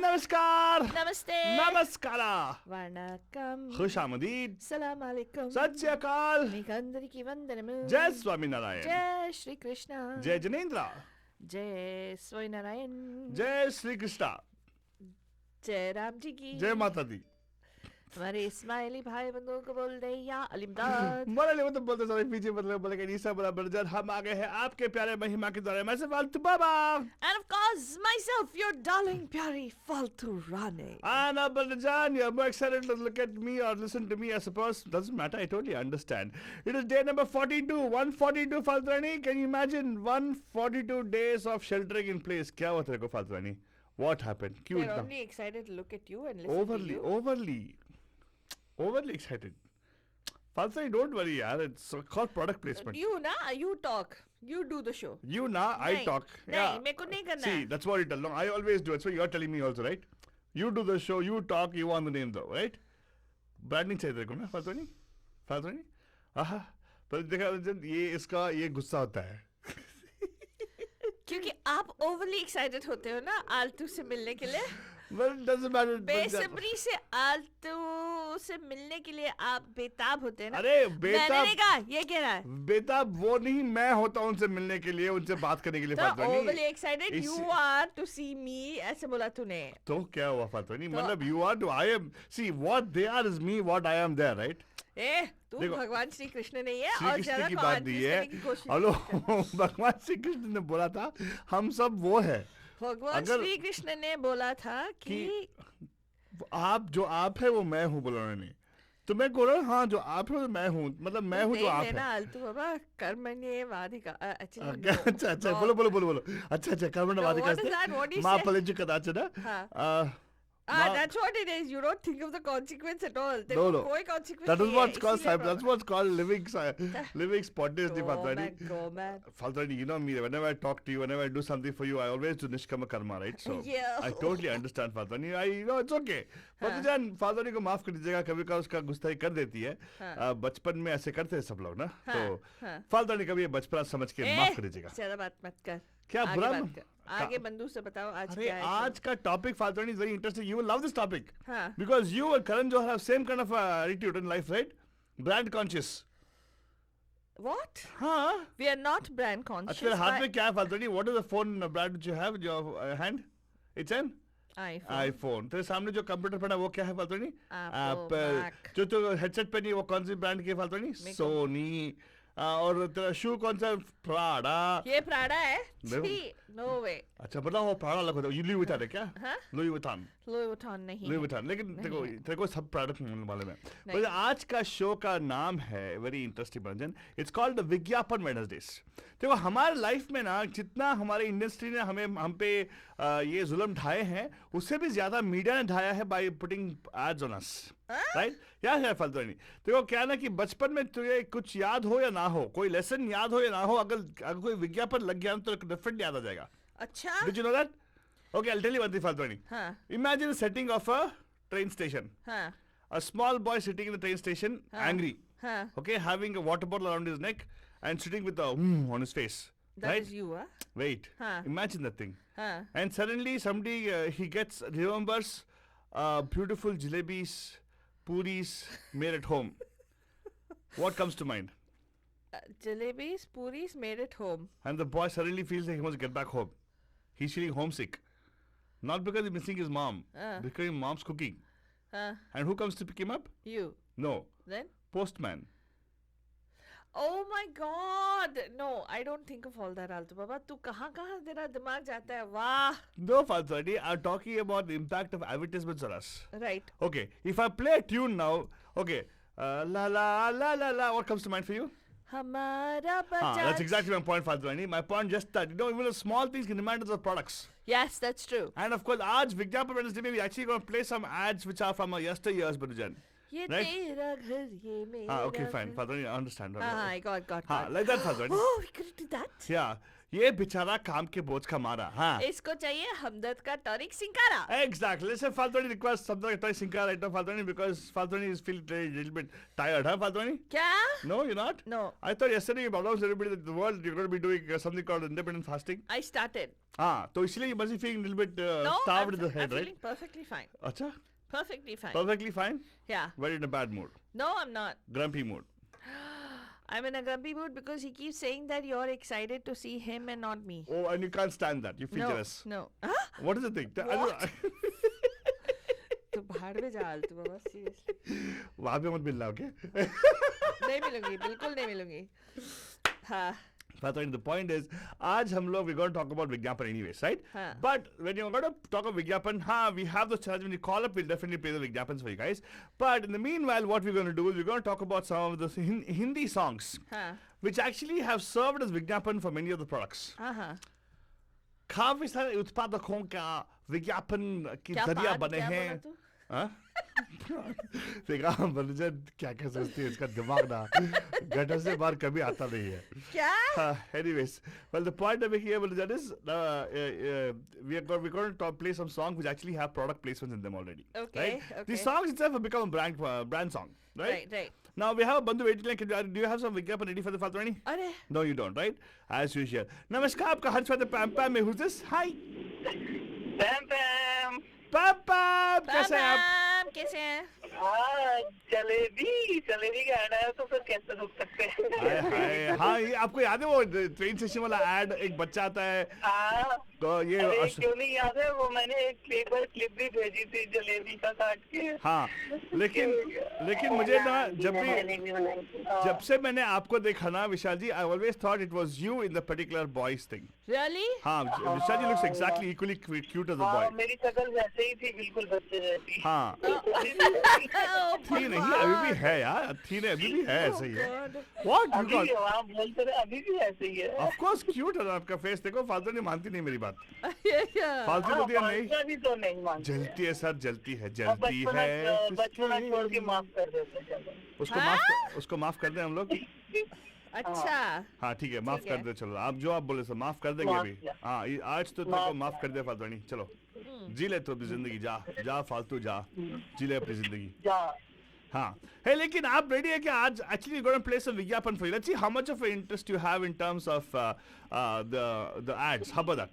नमस्कार, नमस्ते, नमस्कारा, वणकम, खुश आमदीद, सलाम अलैकुम, सत श्री अकाल, మీకందరికీ వందనము, जय स्वामी नारायण, जय श्री कृष्ण, जय जनेन्द्र, जय स्वामी नारायण, जय श्री कृष्णा, जय राम जी की, जय माता दी। हमारे इस्माइली भाई बंधुओं को बोल दे या अलिमदाद। मरले मतलब बोलते सारे पीछे मतलब बोले कि ईसा बड़ा बरजर हम आ गए हैं आपके प्यारे महिमा के द्वारा। मैं से फालतू बाबा And of course, myself, your darling प्यारी फालतू रानी. Anna Balajan, you're more excited to look at me or listen to me, I suppose. Doesn't matter, I totally understand. It is day number 42, 142 Faltrani. Can you imagine 142 days of sheltering in place? क्या हुआ तेरे को Faltrani? What happened? क्यों We're इतना? only excited to look at you and listen to you. Overly excited. Faltrani, don't worry, yaar. It's called product placement. You talk. You do the show. You na, I नहीं, talk. नहीं, मेरे को नहीं करना See, है. that's what you tell. No, I always do it. So you're telling me also, right? You do the show, you talk, you want the name though, right? Branding चाहिए तेरे को ना, फालतू नहीं? आहा, पर देखा जब ये गुस्सा होता है. क्योंकि आप ओवरली एक्साइटेड होते हो ना आलतू से मिलने के लिए. Well, it doesn't matter. बेसब्री से आलतू से मिलने के लिए आप बेताब होते हैं ना. अरे बेताब. मैंने नहीं कहा, ये कह रहा है. बेताब वो नहीं, मैं होता हूँ उनसे मिलने के लिए, उनसे बात करने के लिए. तो overly excited you are to see me, ऐसे बोला तूने. तो क्या हुआ फालतू? मतलब you are to I am. See, what they are is me, what I am there, right? तू भगवान श्री कृष्ण नहीं है श्री और कृष्ण जरा की बात नहीं है. हेलो, भगवान श्री कृष्ण ने बोला था हम सब वो है. भगवान श्री कृष्ण ने बोला था कि आप जो आप है वो मैं हूँ, बोला उन्होंने. तो मैं बोल रहा हूँ हाँ जो आप है वो मैं हूँ, मतलब मैं हूँ जो आप है. आलतू बाबा कर्मण्येवाधिका. अच्छा बोलो. अच्छा कर्मण्येवाधिका माँ पलेजु कदाचन. That's what it is. You don't think of the consequence at all. No. कोई consequence That is नहीं what's है, called इसीलिए that's what's called living spontaneously. Go man. Faltrani, you know me. Whenever I talk to you, whenever I do something for you, I always do nishkama karma, right? So Yeah. I totally understand Faltrani. I know it's okay. Faltrani Faltrani को माफ कर दीजिएगा, कभी कभी उसका गुस्ताई कर देती है. बचपन में ऐसे करते हैं सब लोग ना. तो Faltrani कभी बचपना समझ के माफ कर दीजिएगा. ज्यादा बात मत कर. क्या बुरा? आगे बंधु से बताओ आज अरे क्या है. आज का topic Faltrani is very interesting. You will love this topic. हाँ. Because you and Karan Johar have same kind of attitude in life, right? Brand conscious. What? हाँ. We are not brand conscious. अच्छा तेरे हाथ में क्या है Faltrani? What is the phone brand which you have in your hand? It's an iPhone. तेरे सामने जो कंप्यूटर पड़ा वो क्या है Faltrani? Apple. जो तो हेडसेट पहनी है वो कौन सी ब्रांड की है Faltrani? Sony. और तेरा शू कौन सा? प्राडा. ये प्राडा है? नो वे. अच्छा बताओ वो प्राडा अलग होता है. लुई विटान है क्या? लुई विटान. लुई विटान नहीं. लुई विटान. लेकिन तेरे को सब प्रोडक्ट मालूम है. पर आज का शो का नाम है वेरी इंटरेस्टिंग भंजन. It's called the Vigyapan Wednesdays. देखो हमारे लाइफ में ना जितना हमारे इंडस्ट्री ने हम पे ये जुल्म ढाए हैं उससे भी ज्यादा मीडिया ने ढाया है by putting ads on us. Right? क्या है Faltrani? देखो क्या ना कि बचपन में तुझे कुछ याद हो या ना हो, कोई लेसन याद हो या ना हो, अगर कोई विज्ञापन लग गया तो डिफरेंट याद आ जाएगा. अच्छा. Did you know that? Okay, I'll tell you one thing, Faltrani. Imagine the setting of a train station. A small boy sitting in the train station, angry. Okay, having a water bottle around his neck and sitting with a on his face. That right? is you, huh? Wait. Imagine that thing. And suddenly somebody he remembers beautiful jalebis, puris made at home. What comes to mind? Jalebis, puris made at home. And the boy suddenly feels like he wants to get back home. He's feeling homesick. Not because he's missing his mom. Because his mom's cooking. And who comes to pick him up? You. No. Then? Postman. Oh my God! No, I don't think of all that, Altu Baba. तू कहाँ तेरा दिमाग जाता है? वाह! No, Faltrani, I'm talking about the impact of advertisements on us. Right. Okay, if I play a tune now, okay, la la la la la, what comes to mind for you? हमारा Bajaj. That's exactly my point, Faltrani. My point just that, even the small things can remind us of products. Yes, that's true. And of course, आज विज्ञापन Wednesday में we actually going to play some ads which are from our yesteryears, Banujan. ये right? तेरा घर ये मेरा okay, fine. Faltrani, I understand. I got. like that, Faltrani. Oh, we could do that. Yeah. ये बेचारा काम के बोझ का मारा. हाँ. इसको चाहिए हमदर्द का tonic सिंकारा. Exactly. Let's say Faltoni requests something like Toy Sinka right now, Faltoni, because Faltoni is feeling a little bit tired, huh, Faltoni? क्या? No, you're not? No. I thought yesterday you announced to everybody that the world you're going to be doing something called independent fasting. I started. हाँ, तो इसलिए you must be feeling a little bit No, starved in the I'm head, right? feeling perfectly fine. अच्छा, Perfectly fine. perfectly fine. Yeah. But in a bad mood, No, I'm not. grumpy mood. I'm in a grumpy mood because he keeps saying that you're excited to see him and not me. Oh, and you can't stand that. You feel No, jealous. no. Huh? What is the thing? What? तो भाड़ में जा आलतू बाबा, seriously. वहाँ पे मत मिलना, okay? नहीं मिलूंगी, बिल्कुल नहीं मिलूंगी. हाँ. Faltoni, the point is, आज हम लोग we're going to talk about Vigyapan anyways, right? हाँ. But when you're going to talk about Vigyapan, we have the chance when you call up, we'll definitely play the Vigyapans for you guys. But in the meanwhile, what we're going to do is we're going to talk about some of the Hindi songs, हाँ. which actually have served as Vigyapan for many of the products. हाँ. काफी सारे उत्पादकों का विज्ञापन की क्या जरिया बात, बने क्या हैं. बोला तू? हाँ? देखा मनोजन क्या क्या सोचती है, इसका दिमाग ना गटर से बाहर कभी आता नहीं है. क्या? Anyways, well, the point I'm making here, Manoj, is we're going to play some songs which actually have product placements in them already. Okay, Right? okay. These songs itself have become a brand song, right? Right. Now we have a Bandhu waiting line. Do you have some Vigyapan ready for the Faltoni? अरे. No, you don't, right? As usual. Namaskar, आपका हर्ष वाले पैम पैम में. Who's this? Hi. पैम पैम पैम पैम, कैसे हैं आप? Ma'am, कैसे हैं? हाँ जलेबी का ऐड आया तो फिर कैसे रुक सकते हाय हैं हाय. हाँ, ये आपको याद है वो ट्रेन स्टेशन वाला एड, एक बच्चा आता है हाँ तो ये अरे क्यों नहीं याद है वो मैंने एक बार क्लिप भी भेजी थी जलेबी का काट के हाँ, लेकिन मुझे ना जब से मैंने आपको देखा ना Vishal ji, I always thought it was you in the particular boys thing. Really? हाँ, विशाल जी looks exactly equally cute as a हाँ boy. मेरी शक्ल वैसे ही थी बिल्कुल बच्चे जैसी हाँ, Oh, थी नहीं, अभी भी है यार, थी नहीं, अभी भी है ऐसे ही है. God. What you अभी got? भी आप बोलते रहे अभी भी ऐसे ही है Of course cute है आपका फेस. देखो फालतू नहीं मानती नहीं मेरी बात. Yeah. फालतू हाँ, बोलती है नहीं. पाँचवा भी तो नहीं मानते जलती है सर, जलती है, अब जलती है. बचपना छोड़ के माफ कर देते चलो उसको माफ कर दें हम लोग. अच्छा. हाँ ठीक है, माफ ठीक कर है. दे. चलो आप जो आप बोले सर माफ कर देंगे माफ अभी. किया. हाँ, आज तो तेरे को माफ कर दे फालतू. चलो जी ले तो अपनी जिंदगी. जा फालतू जा, जी ले अपनी जिंदगी. जा हाँ है. लेकिन आप रेडी है क्या आज? Actually going to play some vigyapan for you. Let's see how much of interest you have in terms of the ads. How about that?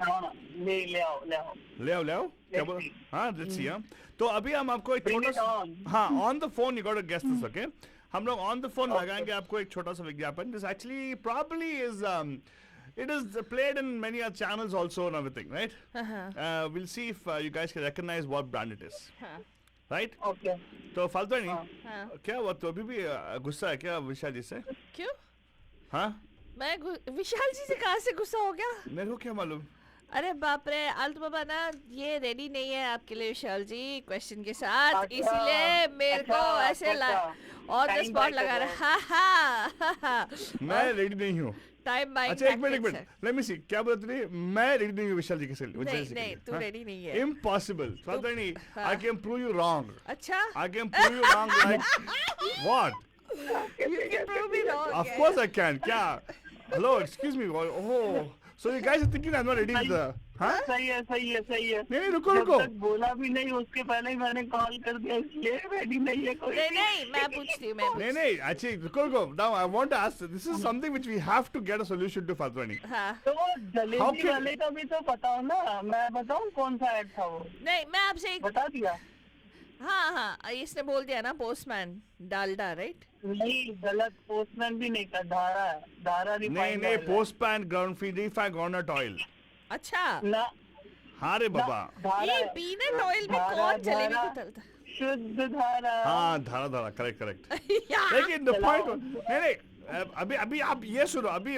हाँ ले आओ ले आओ क्या Let's बोला? see. हाँ लेट्स सी. हाँ तो अभी हम आपको एक Bring छोटा it सा, on. हाँ on the phone you got to guess this. Okay, हम लोग ऑन द फोन लगाएंगे आपको एक छोटा सा विज्ञापन. This actually probably is it is played in many other channels also and everything, right? We'll see if you guys can recognize what brand it is, हाँ. right? Okay तो फालतू नहीं. हाँ. क्या हुआ? तो अभी भी गुस्सा है क्या विशाल जी से? क्यों? हाँ, विशाल जी से कहाँ से गुस्सा हो गया? मेरे को क्या मालूम. अरे बाप रे, आलतू बाबा ना ये रेडी नहीं है आपके लिए विशाल जी क्वेश्चन के साथ, अच्छा, इसीलिए मेरे को अच्छा, ऐसे अच्छा। और द Time स्पॉट buy लगा कर रहा. हाँ हाँ. मैं रेडी नहीं हूँ. Time buying. अच्छा एक मिनट, लेट मी सी. क्या बोला तूने? मैं रेडी नहीं हूँ विशाल जी के लिए. नहीं, तू रेडी नहीं है. Impossible. फालतू नहीं. हाँ. I can prove you wrong. अच्छा. I can prove you wrong. Like what? You can prove me wrong. Of course I can. क्या? Hello, excuse me. Oh, so you guys are thinking I'm not ready with the. हाँ? सही है नहीं रुको. जब तक बोला भी नहीं उसके पहले ही मैंने कॉल कर दिया इसलिए रेडी नहीं है कोई नहीं, मैं पूछती हूँ. नहीं. Actually, रुको. Now I want to ask. This is something which we have to get a solution to, Faltwani. हाँ. तो How जलेबी can- वाले का भी तो बताओ ना मैं बताऊं कौन सा ऐड था वो नहीं, मैं आपसे एक. बता दिया हाँ, इसने बोल दिया ना पोस्टमैन डालडा, राइट? नहीं गलत पोस्टमैन भी नहीं था धारा नहीं. Postpan ground free refined groundnut oil. अच्छा. ना हाँ रे बाबा. ये पीनट ऑयल में धारा, कौन जलेबी धारा। को तलता? शुद्ध धारा हाँ धारा. करेक्ट. यार. लेकिन द चलाओ। पॉइंट नहीं. अभी आप ये सुनो. अभी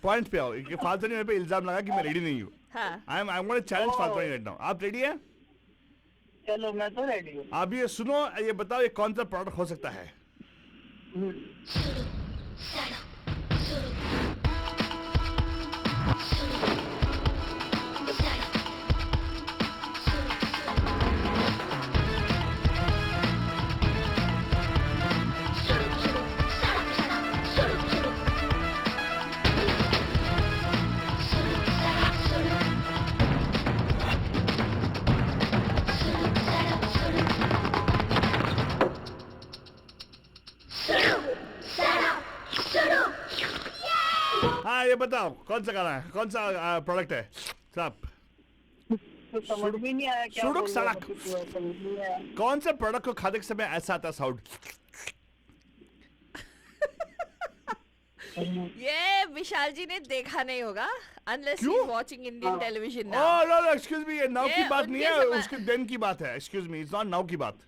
पॉइंट पे आओ. फालतू मेरे पे इल्जाम लगा कि मैं रेडी नहीं हूँ. हाँ. I am going to challenge Faltu right now. आप रेडी है? चलो मैं तो रेडी हूँ आप ये सुनो, ये बताओ ये कौन सा प्रोडक्ट हो सकता है? ये बताओ कौन सा गाना है, कौन सा प्रोडक्ट है साहब? तो समझ में नहीं आया क्या शुरुक बोल रहे हो, सड़क। कुछ समझ नहीं आया। कौन से प्रोडक्ट को खाने के समय ऐसा आता साउंड? ये विशाल जी ने देखा नहीं होगा unless क्यों? he's watching Indian television now. Oh no no excuse me, ये नाउ ये की बात नहीं उनके है, समय- उसके दिन की बात है। Excuse me, it's not now की बात,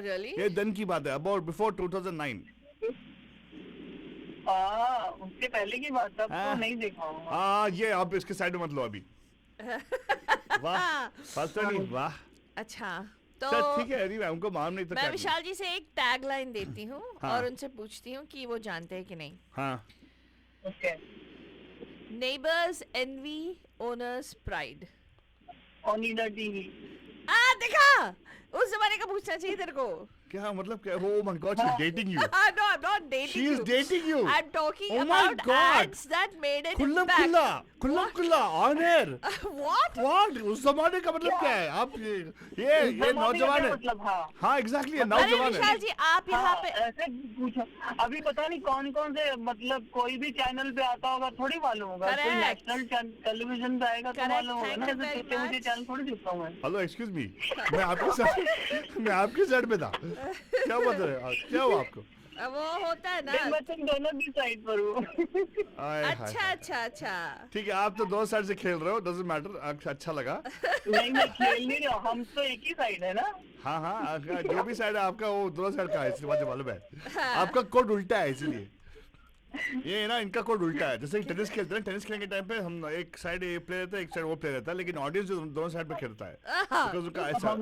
Really? ये दिन की बात है, अबाउट बिफोर 2009। उसके पहले की बात, तब हाँ। तो नहीं देखा होगा। हाँ ये आप इसके साइड में मत लो अभी। वाह फाल्तनी वाह। अच्छा तो चल ठीक है, anyway, हमको मालूम नहीं था मैं क्या। विशाल जी से एक टैग लाइन देती हूँ हाँ। और उनसे पूछती हूँ कि वो जानते हैं कि नहीं। हाँ okay, neighbours envy, owners pride. Onida TV. देखा, उस जमाने का पूछना चाहिए तेरे को। क्या मतलब क्या? Oh my God, she is dating you. No, I'm not dating She is you. dating you. I'm talking Oh my about God. ads that made an Khullam impact. खुल्ला, खुल्लम खुल्ला, ऑन एयर। What? व्हाट? उस जमाने का मतलब क्या है? आप ये नौजवान है। मतलब हाँ हाँ एग्जैक्टली, अरे नौजवान विशाल है। जी आप यहाँ हाँ, पे ऐसे पूछो। अभी पता नहीं कौन कौन से, मतलब कोई भी चैनल पे आता होगा, थोड़ी मालूम होगा। कोई Correct. नेशनल टेलीविजन पे आएगा तो Correct, मालूम होगा ना। thank you ऐसे very छोटे मोटे much. चैनल थोड़ी देखता हूँ मैं। हेलो एक्सक्यूज मी, मैं आपके साइड पे था। क्या बात है, क्या हुआ आपको? वो होता है नहीं, ना। मैं तुम दोनों की साइड पर हूँ। आय हाय अच्छा हाय। अच्छा अच्छा। ठीक है, आप तो दो साइड से खेल रहे हो, डजंट मैटर। अच्छा लगा। नहीं, मैं खेल नहीं रहा हूँ, हम तो एक ही साइड है ना। हाँ हाँ, जो भी साइड है आपका वो दोनों साइड का है, इसलिए मुझे मालूम है। आपका कोड उल्टा है इसलिए। ये ना इनका कोड उल्टा है। जैसे टेनिस खेलते हैं, टेनिस खेलने के टाइम पे हम एक साइड ये प्ले रहता है, एक साइड वो प्ले रहता है, लेकिन ऑडियंस जो दोनों साइड पे खेलता है बिकॉज़ उनका ऐसा हाँ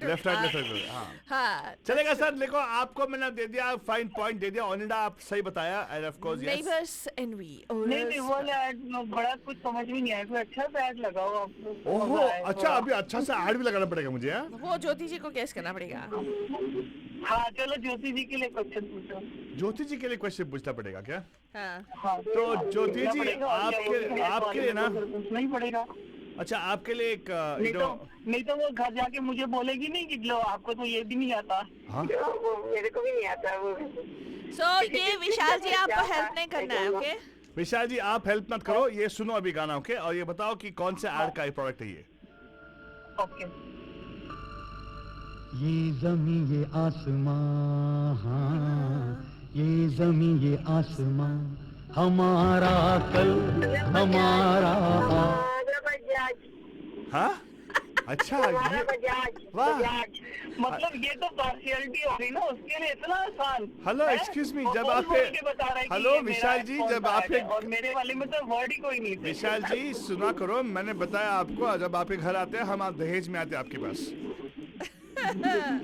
लेफ्ट राइट हाँ हाँ। चलेगा सर। देखो आपको मैंने दे दिया, फाइन पॉइंट दे दिया, ओनिडा आप सही बताया end of course yes. Neighbors envy, नहीं, owners वो ऐड बड़ा कुछ समझ में नहीं आया। कोई अच्छा सा ऐड लगाओ आपको। ओहो अच्छा, अभी अच्छा से ऐड भी लगाना पड़ेगा मुझे। हाँ वो ज्योति जी को केस करना पड़ेगा। हाँ चलो, ज्योति जी के लिए क्वेश्चन पूछो। ज्योति जी के लिए क्वेश्चन पूछना पड़ेगा क्या? हाँ। हाँ, तो ज्योति जी आपके आपके लिए ना, पूछना ही पड़ेगा। अच्छा आपके लिए एक नहीं तो वो घर जाके मुझे बोलेगी नहीं कि लो आपको तो ये भी नहीं आता। हाँ मेरे को भी नहीं आता वो। So ये विशाल जी आपको हेल्प नहीं करना है, ओके? विशाल जी आप हेल्प मत करो, ये सुनो अभी गाना ओके, और ये बताओ कि कौन से ऐड का प्रोडक्ट है ये? ओके। ये जमी ये आसमां, हाँ ये जमी ये आसमां, हमारा कल हमारा हाँ अच्छा ये वाह। मतलब ये तो पार्शियलिटी हो गई ना, उसके लिए इतना आसान। हेलो हैं? एक्सक्यूज मी, वो जब बोल आप बोल के बता रहा है कि हेलो ये मेरा विशाल जी, कौन जब सा आप ऐड है, और मेरे वाले में तो वर्ड ही कोई नहीं थे। विशाल जी सुना करो, मैंने बताया आपको, जब आपके घर आते हैं हम आप दहेज में आते हैं आपके पास।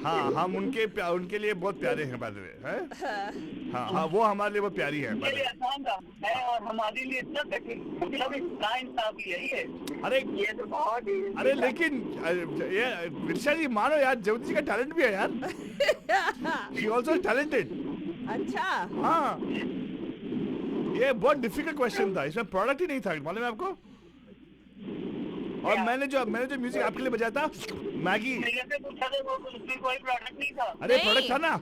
हाँ हम उनके लिए बहुत प्यारे हैं बाय द वे, हैं? हाँ हाँ वो हमारे लिए बहुत प्यारी है by उनके the लिए way। आसान था है, और हमारे लिए इतना कठिन। मतलब नाइंसाफी यही है। अरे ये तो बहुत ही अरे लेकिन ये विशाल जी मानो यार, ज्योति जी का टैलेंट भी है यार, शी ऑल्सो टैलेंटेड। अच्छा। हाँ ये बहुत डिफिकल्ट क्वेश्चन था, इसमें प्रोडक्ट ही नहीं था, मालूम है आपको? और मैंने जो म्यूजिक आपके लिए बजाया था मैगी, मेरे से पूछा था वो, उसमें कोई प्रोडक्ट नहीं था। अरे नहीं। प्रोडक्ट था ना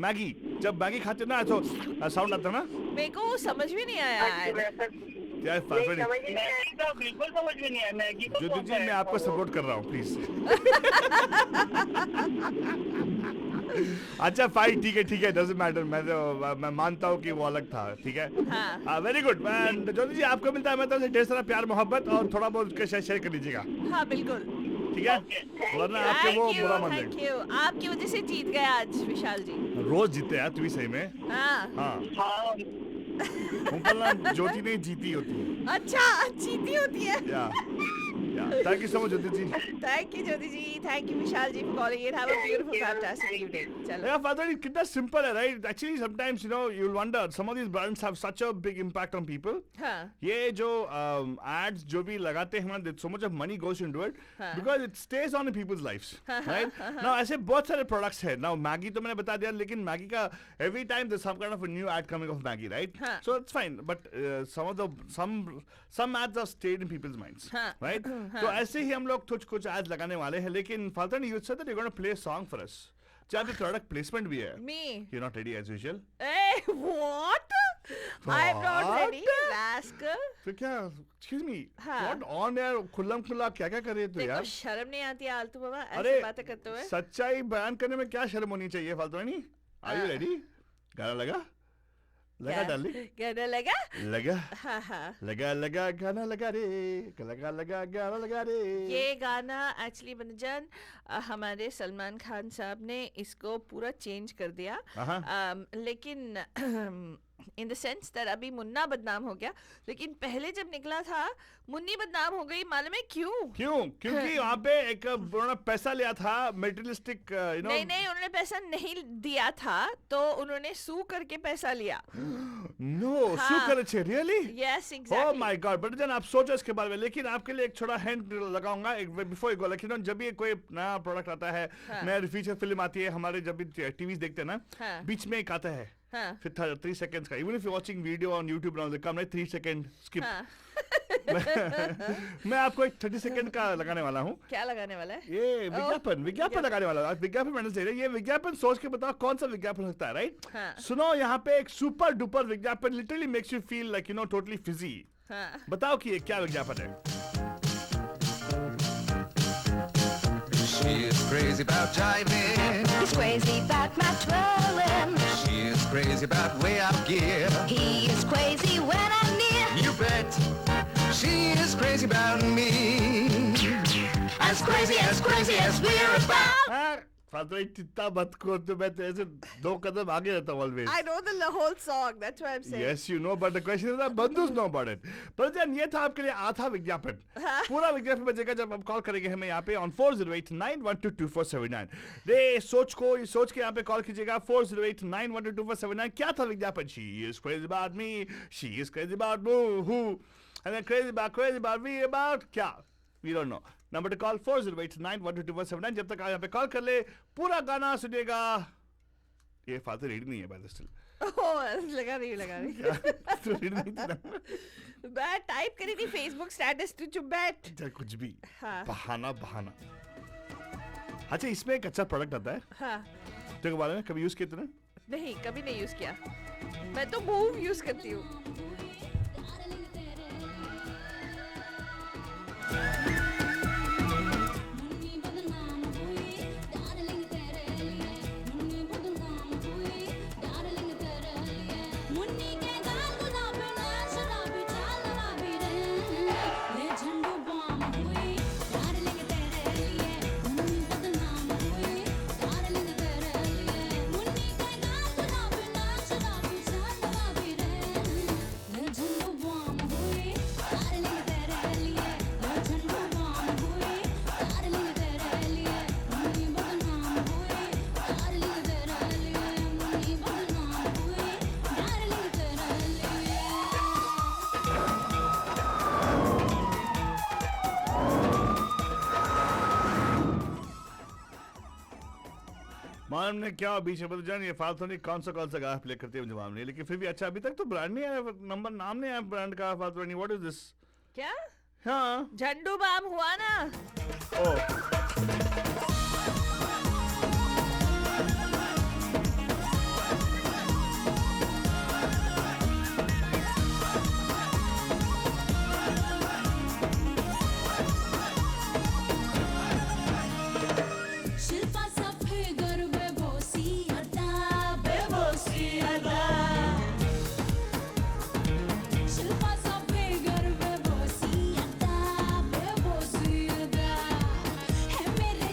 मैगी, जब मैगी खाते ना तो साउंड आता ना। मेरे को समझ भी नहीं आया ad। यार फालतू नहीं। मैगी का बिल्कुल समझ में नहीं आया। मैगी को ज्योति कौन जी सा मैं है? आपको सपोर्ट कर रहा हूँ प्लीज। अच्छा फाइन ठीक है डजंट मैटर, मैं मानता हूँ कि वो अलग था, ठीक है। हाँ। Very good. ज्योति जी आपको मिलता है मैं तो ढेर सारा प्यार मोहब्बत और थोड़ा बहुत शेयर कर लीजिएगा, हाँ बिल्कुल। ठीक है, वरना आपके वो बुरा मान थैंक लेंगे। यू, आपकी वजह से जीत गए आज विशाल जी। रोज जीते यार तू भी सही में। हाँ। हाँ हाँ, मुंपलना ज्योति नहीं जीती होती है। अच्छा जीती होती है। या thank you so much Jyoti ji. Thank you Jyoti ji, thank you Vishal ji for calling in. Have a beautiful fantastic evening. चलो। Yeah, Father, कितना simple है, right? Actually, sometimes you'll wonder some of these brands have such a big impact on people. हाँ। ये जो ads जो भी लगाते हैं हमारे, so much of money goes into it हाँ। because it stays on in people's lives, right? Now ऐसे बहुत सारे products हैं. Now Maggi तो मैंने बता दिया, लेकिन Maggi का every time there's some kind of a new ad coming of Maggi, right? हाँ। So it's fine, but some ads have stayed in people's minds, हाँ। right? तो ऐसे ही हम लोग कुछ ads लगाने वाले हैं, लेकिन Father, you said that you're going to play a song for us. जहाँ पे प्रोडक्ट प्लेसमेंट भी है। Me. You're not ready as usual. Hey, what? I'm not What? ready, rascal. तो क्या एक्सक्यूज मी हाँ। व्हाट ऑन यार खुल्लम खुल्ला क्या क्या कर रहे थे देखो यार शर्म नहीं आती है आलतू बाबा अरे ऐसे बातें करते हुए सच्चाई बयान करने में क्या शर्म होनी चाहिए फालतू नहीं आर यू हाँ। रेडी गाना लगा लगा क्या? डाली कहने लगा लगा हाँ हाँ लगा लगा गाना लगा रे लगा लगा गाना लगा रे ये गाना एक्चुअली बनजन हमारे सलमान खान साहब ने इसको पूरा चेंज कर दिया हाँ। लेकिन इन द सेंस दैट अभी मुन्ना बदनाम हो गया लेकिन पहले जब निकला था मुन्नी बदनाम हो गई मालूम है क्यों क्यों क्योंकि वहाँ पे एक उन्होंने पैसा लिया था मेटेरियलिस्टिक यू नो नहीं नहीं उन्होंने पैसा नहीं दिया था तो उन्होंने सू करके पैसा लिया नो हाँ। सू करे छे really yes oh exactly my God but जन आप सोचो इसके बारे में लेकिन आपके लिए एक छोटा हिंट लगाऊंगा एक बिफोर यू गो लेकिन जब भी कोई नया प्रोडक्ट आता है हाँ। नया फीचर फिल्म आती है हमारे जब भी टीवीज देखते हैं ना हाँ। बीच में एक आता है हाँ फिर 3 seconds का even if you watching video on YouTube now they come like 3 second skip हाँ मैं आपको एक 30 सेकंड का लगाने वाला हूँ क्या लगाने वाला है ये विज्ञापन विज्ञापन लगाने वाला हूँ। आज विज्ञापन मैंने दे रहे ये विज्ञापन सोच के बताओ कौन सा विज्ञापन हो सकता है राइट हाँ। सुनो यहाँ पे एक सुपर डुपर विज्ञापन literally makes you feel like you know totally Fiji हाँ बताओ कि ये क्या विज्ञापन है She is crazy about jiving. He's crazy about my twirling. She is crazy about way out gear. He is crazy when I'm near. You bet. She is crazy about me. As crazy as we're about. हाँ, फालतू ही चित्ता मत को तो मैं तो ऐसे 2 कदम आगे रहता हूँ always. I know the whole song that's why I'm saying Yes, you know, but the question is that बंदूस know about it. पर जन ये था आपके लिए आधा विज्ञापन. पूरा विज्ञापन बजेगा जब हम कॉल करेंगे हमें यहाँ पे on 4089122479. ये सोच के यहाँ पे कॉल कीजिएगा 4089122479. क्या था विज्ञापन? She is crazy about me. She is crazy about who? And then crazy about me about क्या? We don't know. Number two call 4089122479. जब तक आप यहाँ पे कॉल कर ले पूरा गाना सुनिएगा. ये फालतू रीड नहीं है बाय द स्टिल. oh लगा रही तो रीड नहीं थी ना. मैं टाइप करी थी फेसबुक स्टेटस टू चुबैट चाहे कुछ भी हाँ। बहाना अच्छा इसमें एक अच्छा प्रोडक्ट आता है हाँ तेरे बारे में कभी यूज किया तूने नहीं कभी नहीं यूज किया मैं तो मूव यूज करती हूँ मुन्नी बदनाम हुई डार्लिंग तेरे लिए मुन्नी बदनाम हुई डार्लिंग तेरे लिए मुन्नी के गाल गुलाबी ना शराबी चाल शराबी रे ले झंडू बम हुई डार्लिंग तेरे लिए मुन्नी बदनाम हुई डार्लिंग तेरे लिए मुन्नी के गाल गुलाबी ना शराबी चाल शराबी रे ले झंडू बम हुई डार्लिंग तेरे लिए ले झंडू बम हुई डार्लिंग तेरे लिए मुन्नी बदनाम हुई डार्लिंग तेरे लिए मुन्नी बदनाम हुई डार्लिंग तेरे लिए मालूम ने क्या बीच में बता जान ये फालतू नहीं कौन सा गाना प्ले करते हैं मुझे मालूम नहीं लेकिन फिर भी अच्छा अभी तक तो ब्रांड नहीं आया नंबर नाम नहीं आया ब्रांड का फालतू नहीं व्हाट इज दिस क्या हाँ झंडू बाम हुआ ना ओ शिल्पा सा फिगर बेबोसी अदा शिल्पा सा फिगर बेबोसी अदा है मेरे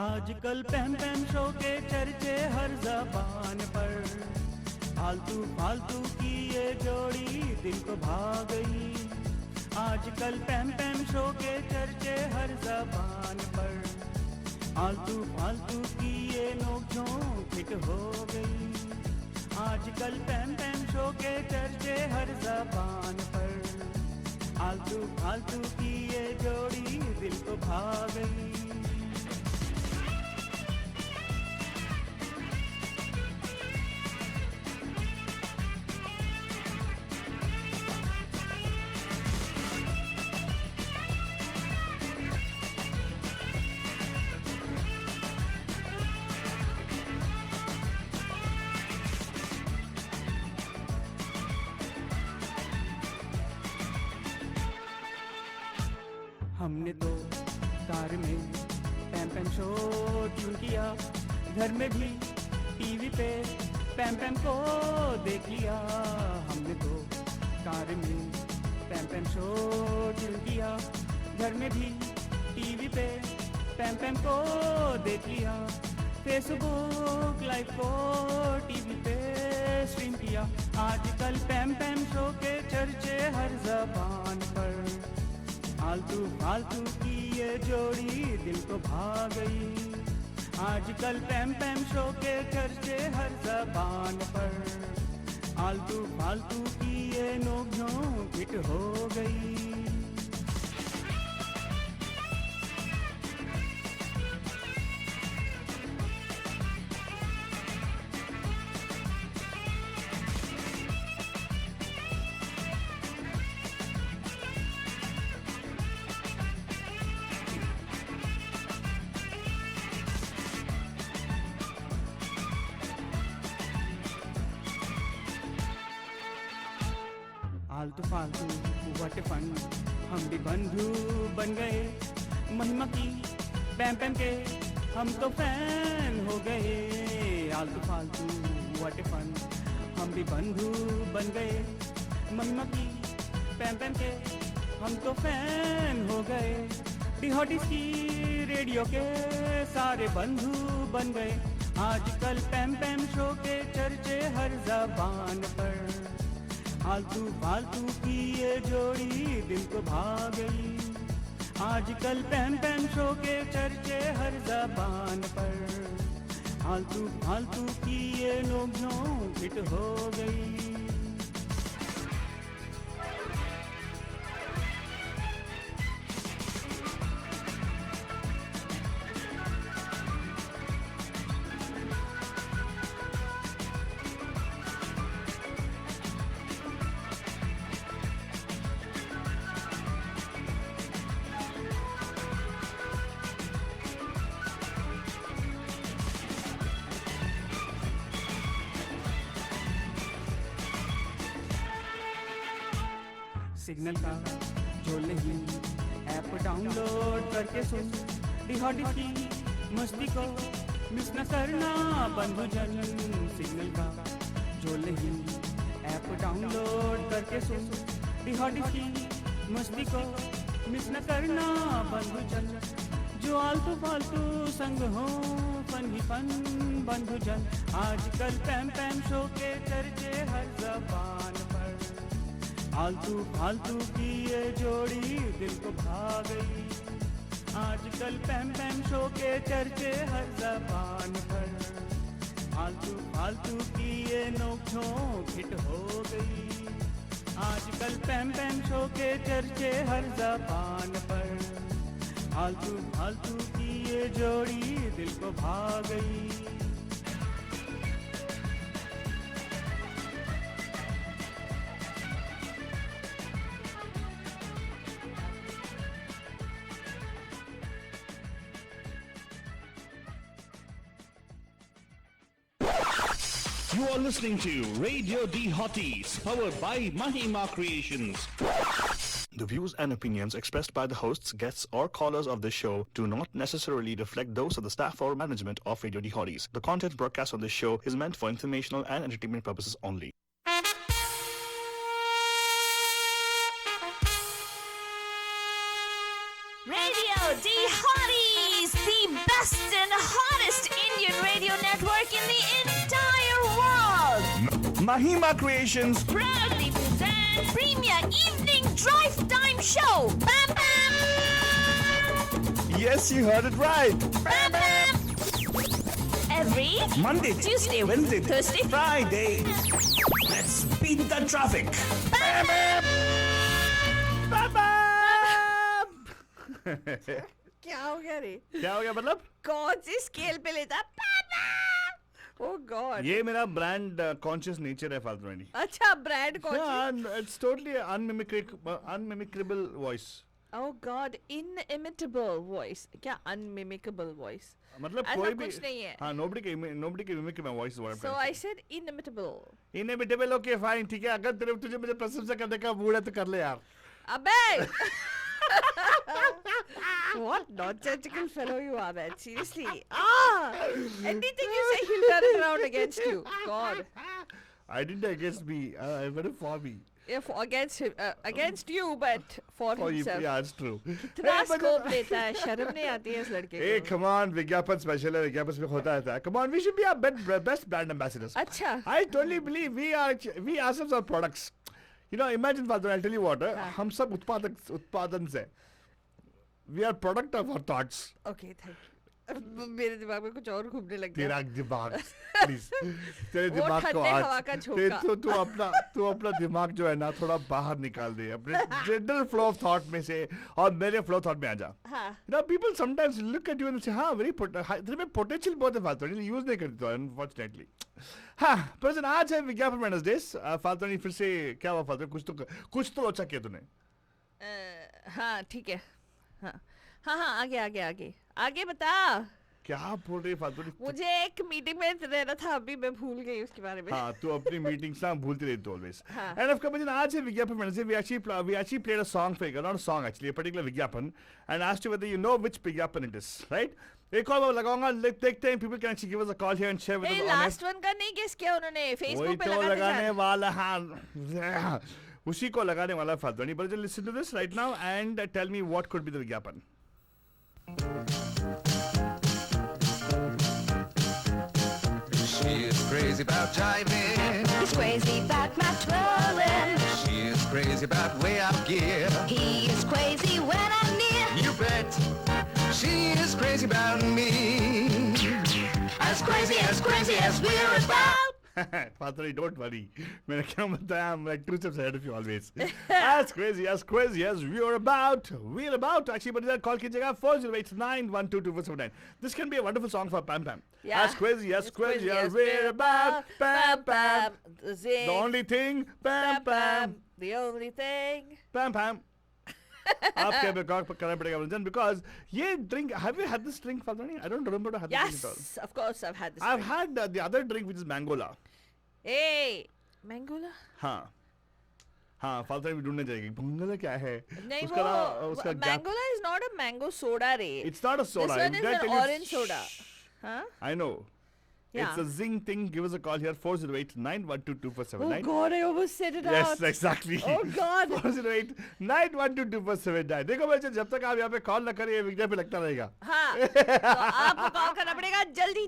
आजकल पैम पैम शो के चर्चे हर जबान पर, फालतू फालतू की ये जोड़ी दिल को भा गई। आजकल पैम पैम शो के चर्चे हर जबान पर, फालतू फालतू की ये नोक-झोंक हिट हो गई। आजकल पैम पैम शो के चर्चे हर जबान पर, फालतू फालतू की ये जोड़ी दिल को भा गई। हमने तो कार में पैम पैम शो ट्यून किया, घर में भी टीवी पे पैम पैम को देख लिया। हमने तो कार में पैम पैम शो ट्यून किया, घर में भी टीवी पे पैम पैम को देख लिया। फेसबुक लाइव को टीवी पे स्ट्रीम किया। आजकल पैम पैम शो के चर्चे हर जबान पर, फालतू फालतू की ये जोड़ी दिल को भा गई। आजकल पैम पैम शो के चर्चे हर जबान पर, फालतू फालतू की ये नोक-झोंक हिट हो गई। फालतू फालतू व्हाट फन, हम भी बंधु बन गए। महिमा की पैम पैम के हम तो फैन हो गए। आलतू फालतू व्हाट फन, हम भी बंधु बन गए। महिमा की पैम पैम के हम तो फैन हो गए। डिहॉटिस की रेडियो के सारे बंधु बन गए। आजकल पैम पैम शो के चर्चे हर जबान पर, फालतू फालतू की ये जोड़ी दिल को भा गई। आजकल पैम पैम शो के चर्चे हर जबान पर, फालतू फालतू की ये नोक-झोंक हिट हो गई। सिग्नल का जो नहीं ऐप डाउनलोड करके सुन। डिहॉटिस की मस्ती को मिस न करना बंधुजन। सिग्नल का जो नहीं ऐप डाउनलोड करके सुन। डिहॉटिस की मस्ती को मिस न करना बंधुजन। जो आलतू फालतू संग हो फन ही फन बंधुजन। आजकल पैम पैम शो के चर्चे हर जबान पर, फालतू फालतू की ये जोड़ी दिल को भा गई। आजकल पैम पैम शो के चर्चे हर जबान पर, फालतू फालतू की ये नोक-झोंक हिट हो गई। आजकल पैम पैम शो के चर्चे हर जबान पर, फालतू फालतू की ये जोड़ी दिल को भा गई। You are listening to Radio D Hotties, powered by Mahima Creations. The views and opinions expressed by the hosts, guests, or callers of this show do not necessarily reflect those of the staff or management of Radio D Hotties. The content broadcast on this show is meant for informational and entertainment purposes only. Radio D Hotties, the best best and hottest Indian radio network in the entire world. Mahima Creations. Proudly presents Premier Evening Drive Time Show. Bam Bam! Yes, you heard it right. Bam Bam! Every Monday, Tuesday, Wednesday, Thursday, Friday. Let's beat the traffic. Bam, bam. Bam, bam. क्या हो गया रे? क्या हो गया मतलब? कौन सी scale पे लेता? Oh God. ये मेरा ब्रांड कॉन्शियस नेचर है फालतू में नहीं. अच्छा ब्रांड कौन सी? Yeah, it's totally unmimicable voice. Oh God, inimitable voice. क्या unmimicable voice? मतलब ऐसा कोई भी कुछ नहीं है. हाँ nobody can mimic my voice is what I'm So trying I to say. said inimitable. Inevitable, okay fine, ठीक है. अगर तुझे मुझे प्रशंसा करने का मूड है तो कर ले यार. अबे! What nonsensical fellow you are, man. Seriously. Anything you say, he'll turn it around against you. God. I didn't against me. I went for me. Yeah, against him, against you, but for For you, himself. yeah, it's true. इतना scope लेता है, शर्म नहीं आती है इस लड़के Hey, को. come on, विज्ञापन स्पेशल है, विज्ञापन में होता रहता है. Come on, we should be our best brand ambassadors. अच्छा. I totally believe we ourselves are products. You know, imagine Father, I'll tell you what, हम सब उत्पादन से. We are product of our thoughts. Okay, thank you. मेरे दिमाग में कुछ और घूमने लग तेरा गया. दिमाग, please. तेरे वो दिमाग को ठंडे हवा आज. का झोंका. तू अपना दिमाग जो है ना थोड़ा बाहर निकाल दे. अपने जनरल flow of thought में से और मेरे flow of thought में आ जा. हाँ. You know, people sometimes look at you and say, हाँ, तेरे में potential बहुत है फालतू, यूज नहीं करती तो unfortunately. हाँ, प्रेजेंट आज है विज्ञापन वेडनेसडेज. फालतू नहीं फिर से क्या हुआ फालतू, कुछ तो अच्छा किया तूने. हाँ ठीक है. हाँ आगे बता. क्या बोल रही फालतू. मुझे एक मीटिंग में रहना था, अभी मैं भूल गई उसके बारे में. हाँ, तू अपनी मीटिंग्स ना भूलती रहती ऑलवेज. हाँ. एंड ऑफ कोर्स आज है विज्ञापन Wednesday. we actually played a song for you, not a song actually, a particular विज्ञापन, and asked you whether you know which विज्ञापन it is, right? एक और बार लगाऊंगा, देखते हैं. People can actually give us a call here and share with us. Last one का नहीं guess किया उन्होंने. वही फेसबुक पे तो लगाते लगाने जान. वाला. हाँ, उसी को लगाने वाला फालतू नहीं. But listen to this right now and tell me what could be the विज्ञापन. She is crazy about jiving. He's crazy about my twirling. She is crazy about way out gear. He is crazy when I'm near. You bet. She is crazy about me. As crazy as we're about. Father, don't worry. मैंने क्या बताया? I'm like 2 steps ahead of you always. As crazy as we're about. Actually, but call कीजिएगा 4089122479. This can be a wonderful song for Pam Pam. Yeah. As crazy as we're about. Pam Pam. The only thing. Pam Pam. The only thing. Pam Pam. आपके record पर करना पड़ेगा Ranjan, because ये drink, have you had this drink फालतू नहीं? I don't remember to have this drink at all. Yes, of course I've had this. I've drink. had the other drink which is Mangola. Hey, Mangola? हाँ फालतू में ढूंढने जाएगी. मंगोला क्या है? नहीं उसका वो Mangola is not a mango soda रे. It's not a soda. This one is Did I an tell you orange soda. Huh? I know. Yeah. It's a zing thing. Give us a call here 408-912-2479. Oh God, I almost said it Yes, out. exactly. Oh God. 408-912-2479. देखो बच्चे, जब तक आप यहाँ पे call न करिए विज्ञापन पे लगता रहेगा. हाँ, तो आपको कॉल करना पड़ेगा जल्दी.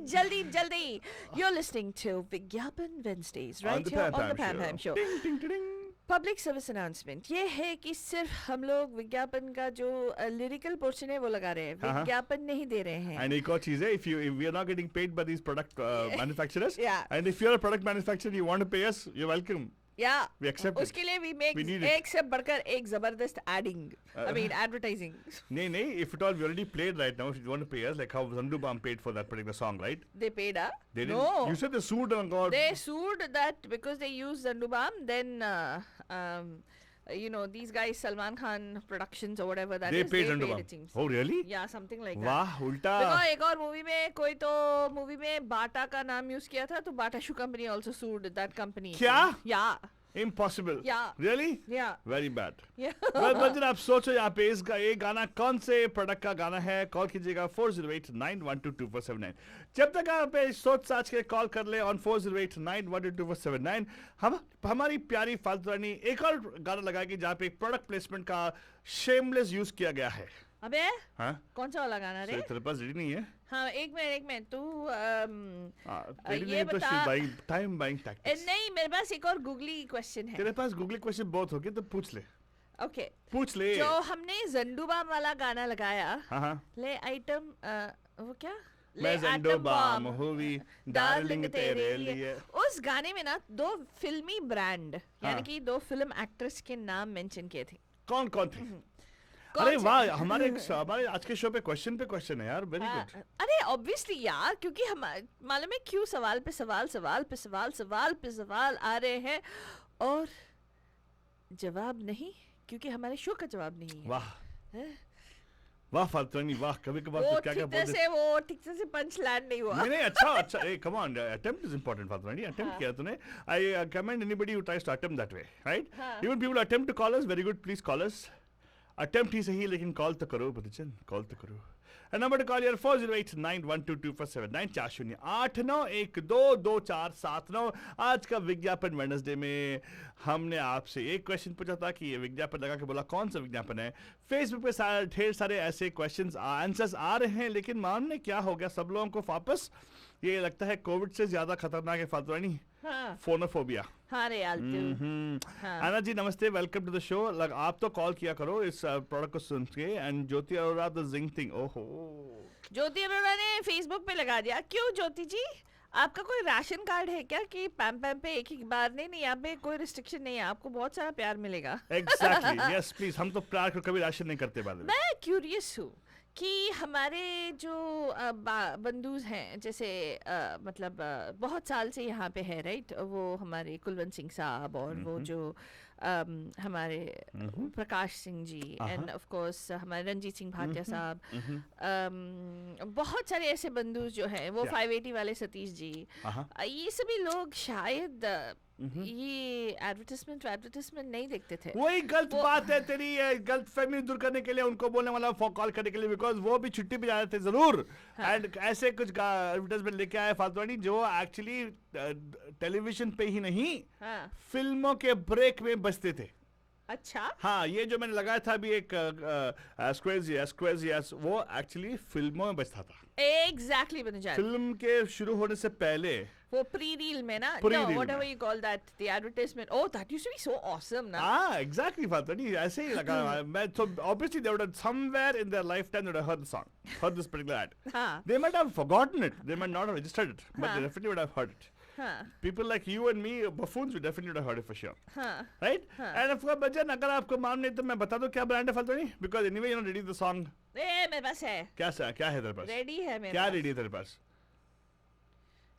You're listening to Vigyaapan Wednesdays, right? On the on the Pam Pam Show. Ding, ding, ding, ding. Public service announcement ये है कि सिर्फ हम लोग विज्ञापन का जो लिरिकल पोर्शन है वो लगा रहे हैं, हाँ. विज्ञापन नहीं दे रहे हैं. And एक और चीज है, if we are not getting paid by these product manufacturers, Yeah. and if you're a product manufacturer, you want to pay us, you're welcome. या We accept it. उसके लिए we make We need it. एक से बढ़कर एक जबरदस्त advertising. नहीं, if at all we already played right now, if you want to pay us, like how Zandu Bam paid for that particular song, right? They paid us. They didn't. No. You said they sued and got. They sued that because they used Zandubam. Then, you know, these guys, Salman Khan Productions or whatever that They is, paid they Zandu paid, Bam. it seems. Oh, really? Yeah, something like that. वाह उल्टा. Because एक और movie में कोई तो movie में बाटा का नाम यूज किया था, तो बाटा शू company also sued that company. क्या? Yeah. Impossible. Yeah. Really? Yeah. Very bad. Yeah. well, Bachchan आप सोचो यहाँ पे इसका ये गाना कौन से प्रोडक्ट का गाना है. कॉल कीजिएगा 408-912-2479. जब तक आप ये सोच साच के कॉल कर ले on 408-912-2479, हम हमारी प्यारी फालतू रानी एक और गाना लगाएगी जहाँ पे एक प्रोडक्ट प्लेसमेंट का शेमलेस यूज किया गया है. अबे हाँ कौन सा वाला गाना रे? तेरे पास रेडी नहीं है? हाँ एक मिनट तू रेडी ये नहीं तो बता टाइम बाइंग टैक्टिक्स। नहीं मेरे पास एक और गूगली क्वेश्चन है। तेरे पास गूगल क्वेश्चन बहुत हो गए तो पूछ ले, ओके पूछ ले। जो हमने जंडूबाम वाला गाना लगाया, हाँ ले आइटम वो क्या मैं ज़ंडूबाम हुई डार्लिंग तेरे लिए। उस गाने में ना 2 फिल्मी ब्रांड यानी कि 2 फिल्म एक्ट्रेस के नाम मेंशन किए थे। कौन कौन थे? कौन अरे से? वाह, हमारे आज के शो पे क्वेश्चन है यार, वेरी हाँ, गुड। अरे ऑब्वियसली यार, क्योंकि हम मालूम है क्यों सवाल पे सवाल सवाल पे सवाल सवाल पे सवाल आ रहे हैं और जवाब नहीं, क्योंकि हमारे शो का जवाब नहीं है। वाह हैं? वाह फाल्तुनी वाह, कभी कभार वो तो क्या क्या ठीक तरह बोल से वो ठीक तरह से पंच लैंड नहीं हुआ। नहीं नहीं, अच्छा ए come on, attempt is important Falguni, attempt किया तूने। I commend anybody who tries to attempt that way, right? Even people attempt to call us, very good, please call us. Attempt ही सही लेकिन कॉल तो करो बच्चन, कॉल तो करो। नंबर टू कॉल यार 4089122479 4089122479। आज का विज्ञापन वेडनेसडे में हमने आपसे एक क्वेश्चन पूछा था कि ये विज्ञापन लगा के बोला कौन सा विज्ञापन है। फेसबुक पे ढेर सारे ऐसे क्वेश्चंस आंसर्स आ रहे हैं, लेकिन मालूम क्या हो गया सब लोगों को वापस, ये लगता है कोविड से ज्यादा खतरनाक है फातुरानी, हाँ फोनोफोबिया। हाँ रे आलतू। हाँ। आना जी नमस्ते, वेलकम टू द शो। आप तो कॉल किया करो इस प्रोडक्ट को सुन के। And Jyoti Arora the zing thing, ओहो ज्योति अरोरा ने फेसबुक पे लगा दिया। क्यों ज्योति जी, आपका कोई राशन कार्ड है क्या कि पैम पैम पे एक ही बार? नहीं यहाँ पे कोई रिस्ट्रिक्शन नहीं है, आपको बहुत सारा प्यार मिलेगा। एग्जैक्टली, यस प्लीज, हम तो प्यार को कभी राशन नहीं करते बाद में। मैं क्यूरियस हूँ कि हमारे जो बंधु हैं, जैसे मतलब बहुत साल से यहाँ पे है, राइट? वो हमारे कुलवंत सिंह साहब और वो जो हमारे Prakash Singh ji end of course हमारे रंजीत सिंह भाटिया साहब, बहुत सारे ऐसे बंधु जो हैं, वो 580 वाले सतीश जी, ये सभी लोग शायद ये एडवर्टाइजमेंट नहीं देखते थे। वही गलत बात है तेरी, गलत फहमी दूर करने के लिए उनको बोलने वाला कॉल करने के लिए, बिकॉज वो भी छुट्टी पे जा रहे थे जरूर। एंड ऐसे कुछ एडवर्टाइजमेंट लेके आए फालतूवानी जो एक्चुअली टेलीविजन पे ही नहीं, फिल्मों के ब्रेक में बजते थे। अच्छा हाँ, ये जो मैंने लगाया था अभी एक स्क्वेजियस, वो एक्चुअली फिल्मों में बजता था। एग्जैक्टली बनुजान, फिल्म के शुरू होने से पहले वो प्री रील में ना, whatever you call that, the advertisement, oh that used to be so awesome ना। हाँ एग्जैक्टली फातुवानी, ऐसे ही लगा मैं तो obviously they would have somewhere in their life time they would have heard the song, heard this particular ad. They might have forgotten it, they might not have registered it, but they definitely would have heard it. People like you and me, buffoons, we definitely would have heard it for sure. Right? And of course, Bhajan, अगर आपको मालूम नहीं तो मैं बता दूं क्या brand है फालतूनी, because anyway you know ready the song. मेरे पास है। क्या है तेरे पास? रेडी है मेरे क्या पास। रेडी है तेरे पास?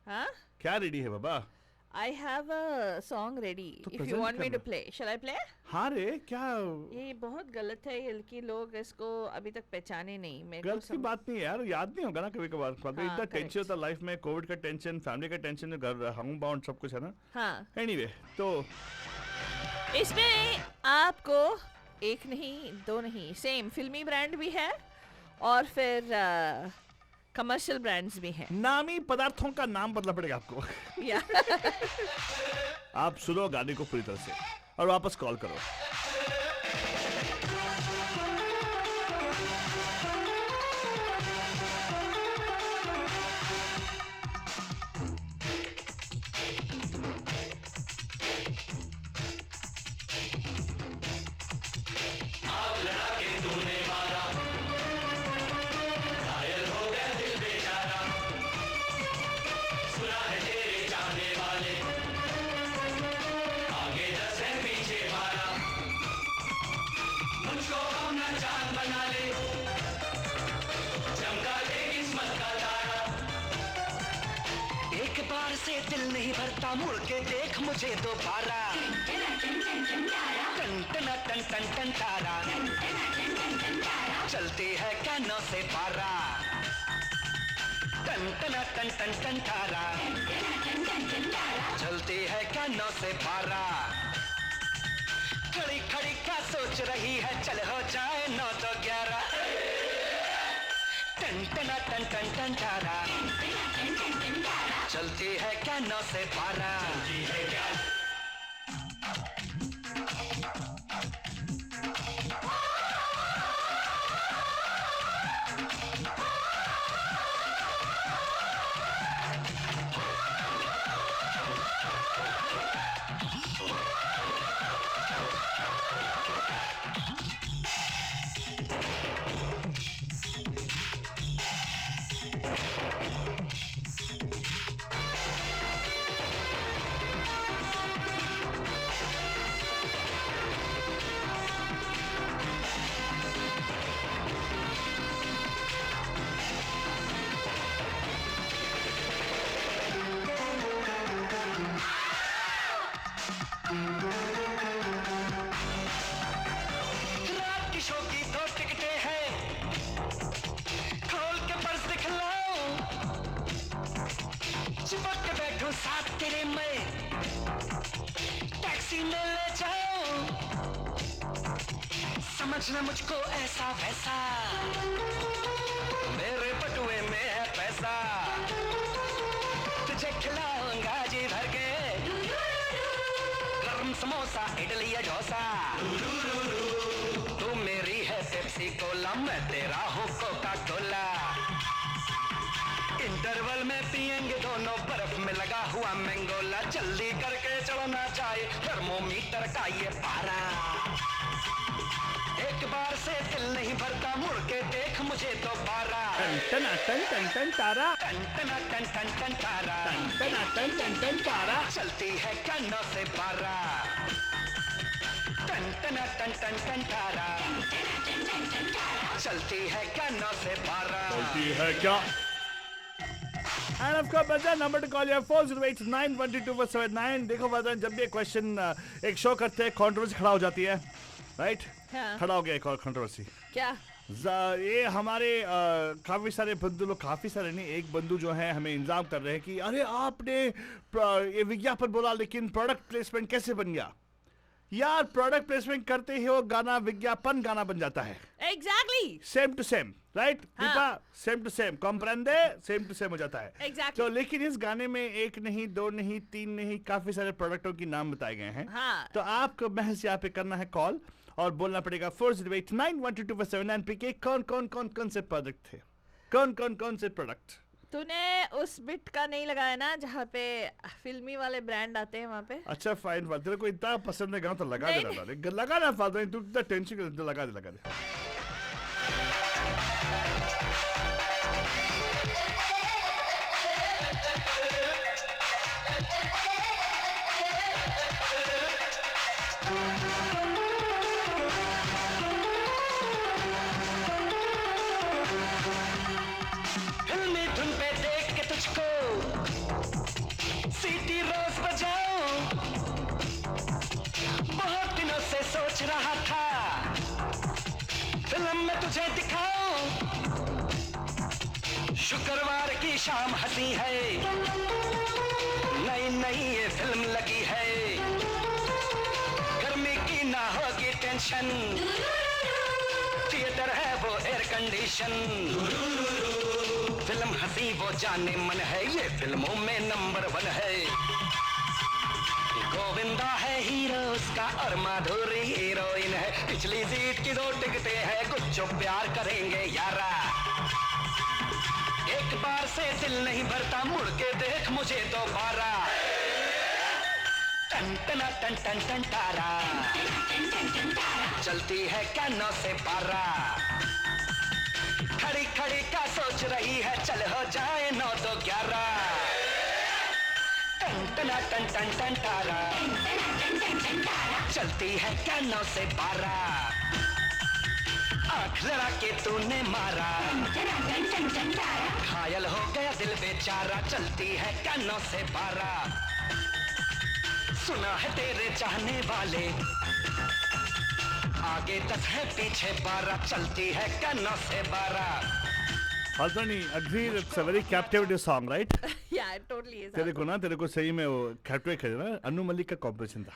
हाँ? क्या रेडी है बाबा? I have a song ready. तो If you present want me to करना। play, shall I play? हाँ रे, क्या ये बहुत गलत है, ये कि लोग इसको अभी तक पहचाने नहीं। मेरे को गलत की बात नहीं है यार, याद नहीं होगा ना कभी कभार। इतना correct. टेंशन होता है लाइफ में, कोविड का टेंशन, फैमिली का टेंशन, घर होम बाउंड सब कुछ है ना। हाँ, एनीवे तो इसमें आपको एक नहीं, दो नहीं, सेम फिल्मी ब्रांड भी है और फिर कमर्शियल ब्रांड्स भी हैं। नामी पदार्थों का नाम बदलना पड़ेगा आपको। या आप सुनो गाने को पूरी तरह से और वापस कॉल करो। से दिल नहीं भरता, मुड़ के देख मुझे दोबारा। टन टन टन टन टन तारा चलती है कानों से पारा। टन टन टन टन टन तारा चलती है कानों से पारा। खड़ी खड़ी क्या सोच रही है, चल हो जाए 9 तो 11। टन टन टन टन टन तारा चलती है क्या 9 से 12। समझना मुझको ऐसा वैसा, मेरे बटुए में है पैसा, तुझे खिलाऊंगा जी भर के, गरम समोसा इडली या डोसा, तू मेरी है पेप्सी कोला, मैं तेरा हूँ कोका कोला, इंटरवल में पिएंगे दोनों बर्फ में लगा हुआ मैंगोला, जल्दी करके चढ़ना चाहिए थर्मोमीटर का ये पारा, एक बार से दिल नहीं भरता, मुड़ के देख मुझे दोबारा, टन टन टन टन तारा, टन टन टन टन टन तारा, टन टन टन टन तारा, चलती है क्या 9 से 12, टन टन टन टन टन तारा, चलती है क्या 9 से 12, चलती है क्या? And of course, वजन number to call you 4089122479. देखो वजन, जब भी एक क्वेश्चन एक शो करते हैं कंट्रोवर्सी खड़ा हो जाती है, राइट? हाँ। खड़ा हो गया एक और कंट्रोवर्सी। क्या? ये हमारे काफी सारे बंधु लोग, काफी सारे नहीं, एक बंधु जो है हमें इल्जाम कर रहे हैं कि अरे आपने ये विज्ञापन बोला लेकिन प्रोडक्ट प्लेसमेंट कैसे बन गया? यार प्रोडक्ट प्लेसमेंट करते ही वो गाना विज्ञापन गाना बन जाता है। Exactly. Same to same, right? हाँ। दीपा, सेम टू सेम, कॉम्प्रेंडे, सेम टू सेम हो जाता है। Exactly. तो लेकिन इस गाने में एक नहीं, दो नहीं, तीन नहीं, काफी सारे प्रोडक्टों की नाम बताए गए हैं। हाँ। तो आपको महज यहाँ पे करना है कॉल और बोलना पड़ेगा 4089122479 पे कि कौन से प्रोडक्ट थे, कौन से प्रोडक्ट। तूने उस बिट का नहीं लगाया ना जहाँ पे फिल्मी वाले ब्रांड आते हैं वहाँ पे? अच्छा फाइन, तेरे को इतना पसंद है गाना तो लगा नहीं, दे, लगा ना फालतू, तू इतना टेंशन कर, लगा दे। फिल्मी धुन पे देख के तुझको सीटी रोज बजाऊं, बहुत दिनों से सोच रहा था फिल्म में तुझे दिखाऊं, शुक्रवार की शाम हंसी है, नई ये फिल्म लगी है, गर्मी की ना होगी टेंशन, थिएटर है वो एयर कंडीशन, फिल्म हंसी वो जाने मन है, ये फिल्मों में नंबर 1 है, गोविंदा है हीरो उसका और माधुरी हीरोइन है, पिछली सीट की 2 टिकटें हैं, कुछ जो प्यार करेंगे यारा, एक बार से दिल नहीं भरता, मुड़ के देख मुझे दोबारा, टन टन टन टन टन तारा, चलती है क्या 9 से 12, खड़ी खड़ी क्या सोच रही है, चल हो जाए 9 2 11, टन टन टन टन टन तारा, चलती है क्या 9 से 12, आंख लड़ा के तूने मारा, घायल हो गया दिल बेचारा, चलती है क्या 9 से 12, सुना है तेरे चाहने वाले, आगे 10 है पीछे 12, चलती है क्या 9 से 12, Faltani, agree it's a very captivating song, right? Yeah, it totally is. तेरे को सही में वो कैप्टिवेट कर ना, अनु मलिक का कॉम्पोजिशन था।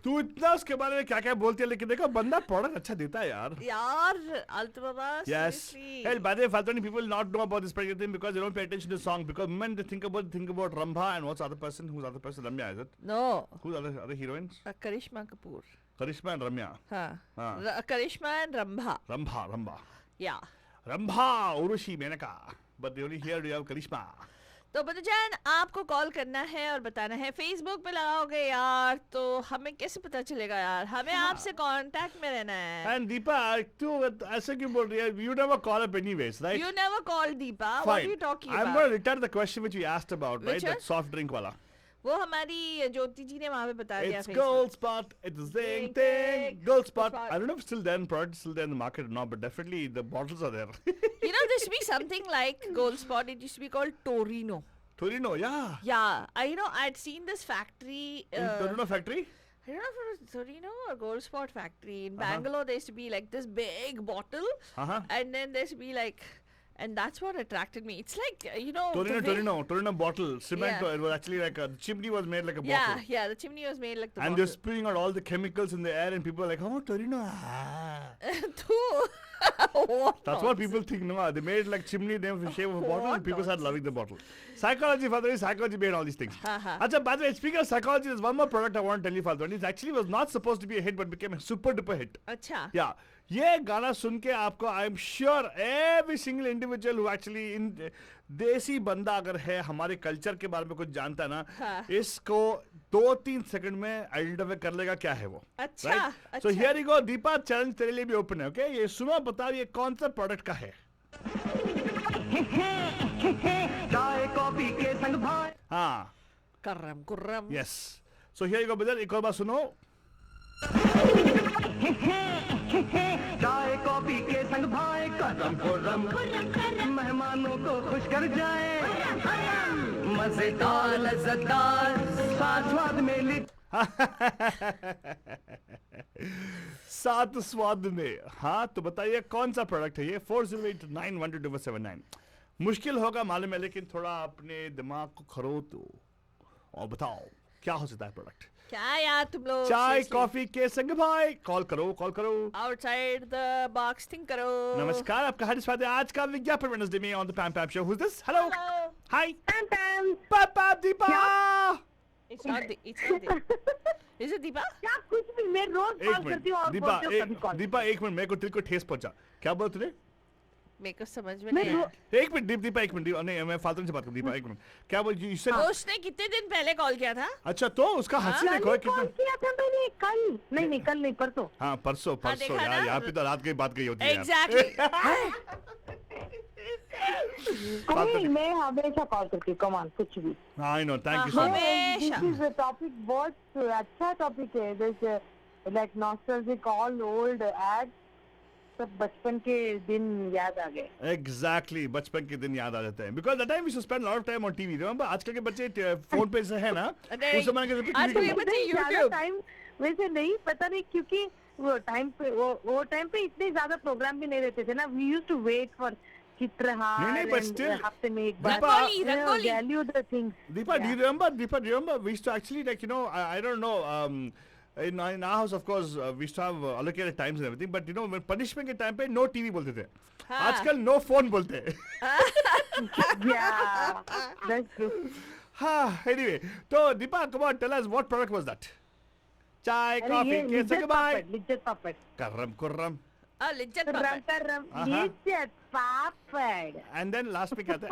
तू इतना उसके बारे में क्या क्या बोलती है, लेकिन देखो बंदा प्रोडक्ट अच्छा देता है यार। यार अल्तु बाबा, Yes. seriously. Hey, by the way, Faltani, people will not know about this particular thing because they don't pay attention to the song. Because when they think about Rambha and what's the other person? Who's the other person? Ramya, is it? No, Who's the other heroines? Karishma Kapoor. Karishma and Ramya. हाँ, हाँ. Karishma and Rambha. Rambha. Yeah. Rambha, Urushi, Menaka. But they only here you have Karishma. तो बदुजान आपको call करना है और बताना है, Facebook पे लगाओगे यार तो हमें कैसे पता चलेगा यार, हमें आपसे कांटेक्ट में रहना है। And Deepa, तू ऐसे क्यों बोल रही है? You never call up anyways, right? You never called Deepa. What are you talking I'm about? going to return the question which you asked about, Which right? That one? soft drink wala. वो हमारी ज्योति जी ने वहाँ पे बता दिया It's Facebook। Gold Spot. It's Zing Zing Ting. Ting. Gold Spot. Spot. I don't know if still there in product, still there in the market or not, but definitely the bottles are there. You know, there used to be something like Gold Spot. It used to be called Torino. Torino, yeah. Yeah, I'd seen this factory. In Torino factory? I don't know if it was Torino or Gold Spot factory in Bangalore. There used to be like this big bottle, Uh-huh. and then there used to be like, and that's what attracted me. It's like you know. Torino, the way- Torino bottle, cement. Yeah. It was actually like the chimney was made like a Yeah, bottle. yeah. The chimney was made like the And they're bottle. spewing out all the chemicals in the air, and people are like, "Oh, Torino!" Ah. Too. That's what people think. No, they made like chimney name of shape of a bottle, and What people started nonsense. loving the bottle. Psychology, Father, psychology made all these things. Uh-huh. Achha, by the way, speaking of psychology, there's one more product I want to tell you, Father. It actually was not supposed to be a hit, but became a super duper hit. अच्छा. Yeah, ये गाना सुन के आपको I am sure every single individual who actually in देसी बंदा अगर है हमारे कल्चर के बारे में कुछ जानता है ना हाँ. इसको 2-3 सेकंड में आइडेंटिफाई कर लेगा क्या है वो. अच्छा, सो अच्छा. Here you go. Deepa, challenge तेरे लिए भी ओपन है. ओके, ये सुनो, बताओ ये कौन सा प्रोडक्ट का है. चाय कॉफी के संग भाई हाँ, Kurram, kurram. Yes. So here you go brother, एक और बार सुनो. चाय कॉफी के संग भाई करम खुर्रम मेहमानों को खुश कर जाए मजेदार लज्जतदार स्वाद स्वाद में लिप सात स्वाद में. हाँ, तो बताइए कौन सा प्रोडक्ट है ये. 4089122479. मुश्किल होगा मालूम है, लेकिन थोड़ा अपने दिमाग को खरोदो और बताओ क्या हो सकता है प्रोडक्ट. क्या यार तुम लोग? चाय seriously. कॉफी के संग भाई. कॉल करो, कॉल करो. Outside the box think करो. नमस्कार, आपका हार्दिक स्वागत है आज का विज्ञापन वेडनेसडे में on the पैम पैम show. Who is this? Hello. Hello. हाय. पैम पैम पापा Deepa. It's not the. Is it Deepa? क्या कुछ भी मैं रोज एक कॉल करती हूँ मिनट और दीपा, बोलती हूँ कभी कॉल. दीपा एक मिनट, मेरे को दिल को ठेस पहुंचा. क्या बोल तूने? मेरे को समझ में मैं नहीं रो- आया. एक मिनट दीपा, एक मिनट. नहीं, मैं फालतू से बात करूं. दीपा एक मिनट. क्या बोल you said- उसने कितने दिन पहले कॉल किया था? अच्छा, तो उसका हंसी कल देखो ही कितना. कॉल किया था मैंने कल. नहीं कल नहीं परसों. हाँ, परसों परसों देखा यार, ना? यहाँ पे तो रात की बात गई होती है यार. Exactly. नहीं मैं हमेशा कॉल करती हूँ. कमान कुछ भी. I know, thank you so much. हमेशा. दिस इज टॉपिक बहुत अच्छा टॉपिक है. जैसे like nostalgic all old ad सब बचपन के दिन याद आ गए. एग्जैक्टली, बचपन के दिन याद आ जाते हैं. Because that time we spend lot of time on TV. Remember, आजकल के बच्चे फोन पे से है ना, नहीं, उस समय के आज के टीवी बच्चे नहीं, ज्यादा YouTube. टाइम वैसे नहीं पता नहीं क्योंकि वो टाइम पे वो टाइम पे इतने ज्यादा प्रोग्राम भी नहीं रहते थे ना. We used to wait for Chitrahaar. नहीं, but still- हफ्ते में एक बार. Rangoli, Rangoli. Value the things. Deepa, do you remember? Deepa, do you remember? We used to actually, like, you know, I don't know. In our house, of course, we used to have allocated times and everything. But you know, when punishment के time पे no TV बोलते थे. हाँ. आजकल no phone बोलते हैं. Yeah, that's true. हाँ, anyway. तो Deepa, come on, tell us what product was that? चाय, अरे कॉफी ये के लिज्जत संग भाई. पापड़, लिज्जत पापड़. कर्रम कुर्रम. लिज्जत रम पापड़. कर रम. हाँ. लिज्जत पापड़. And then last पे क्या था?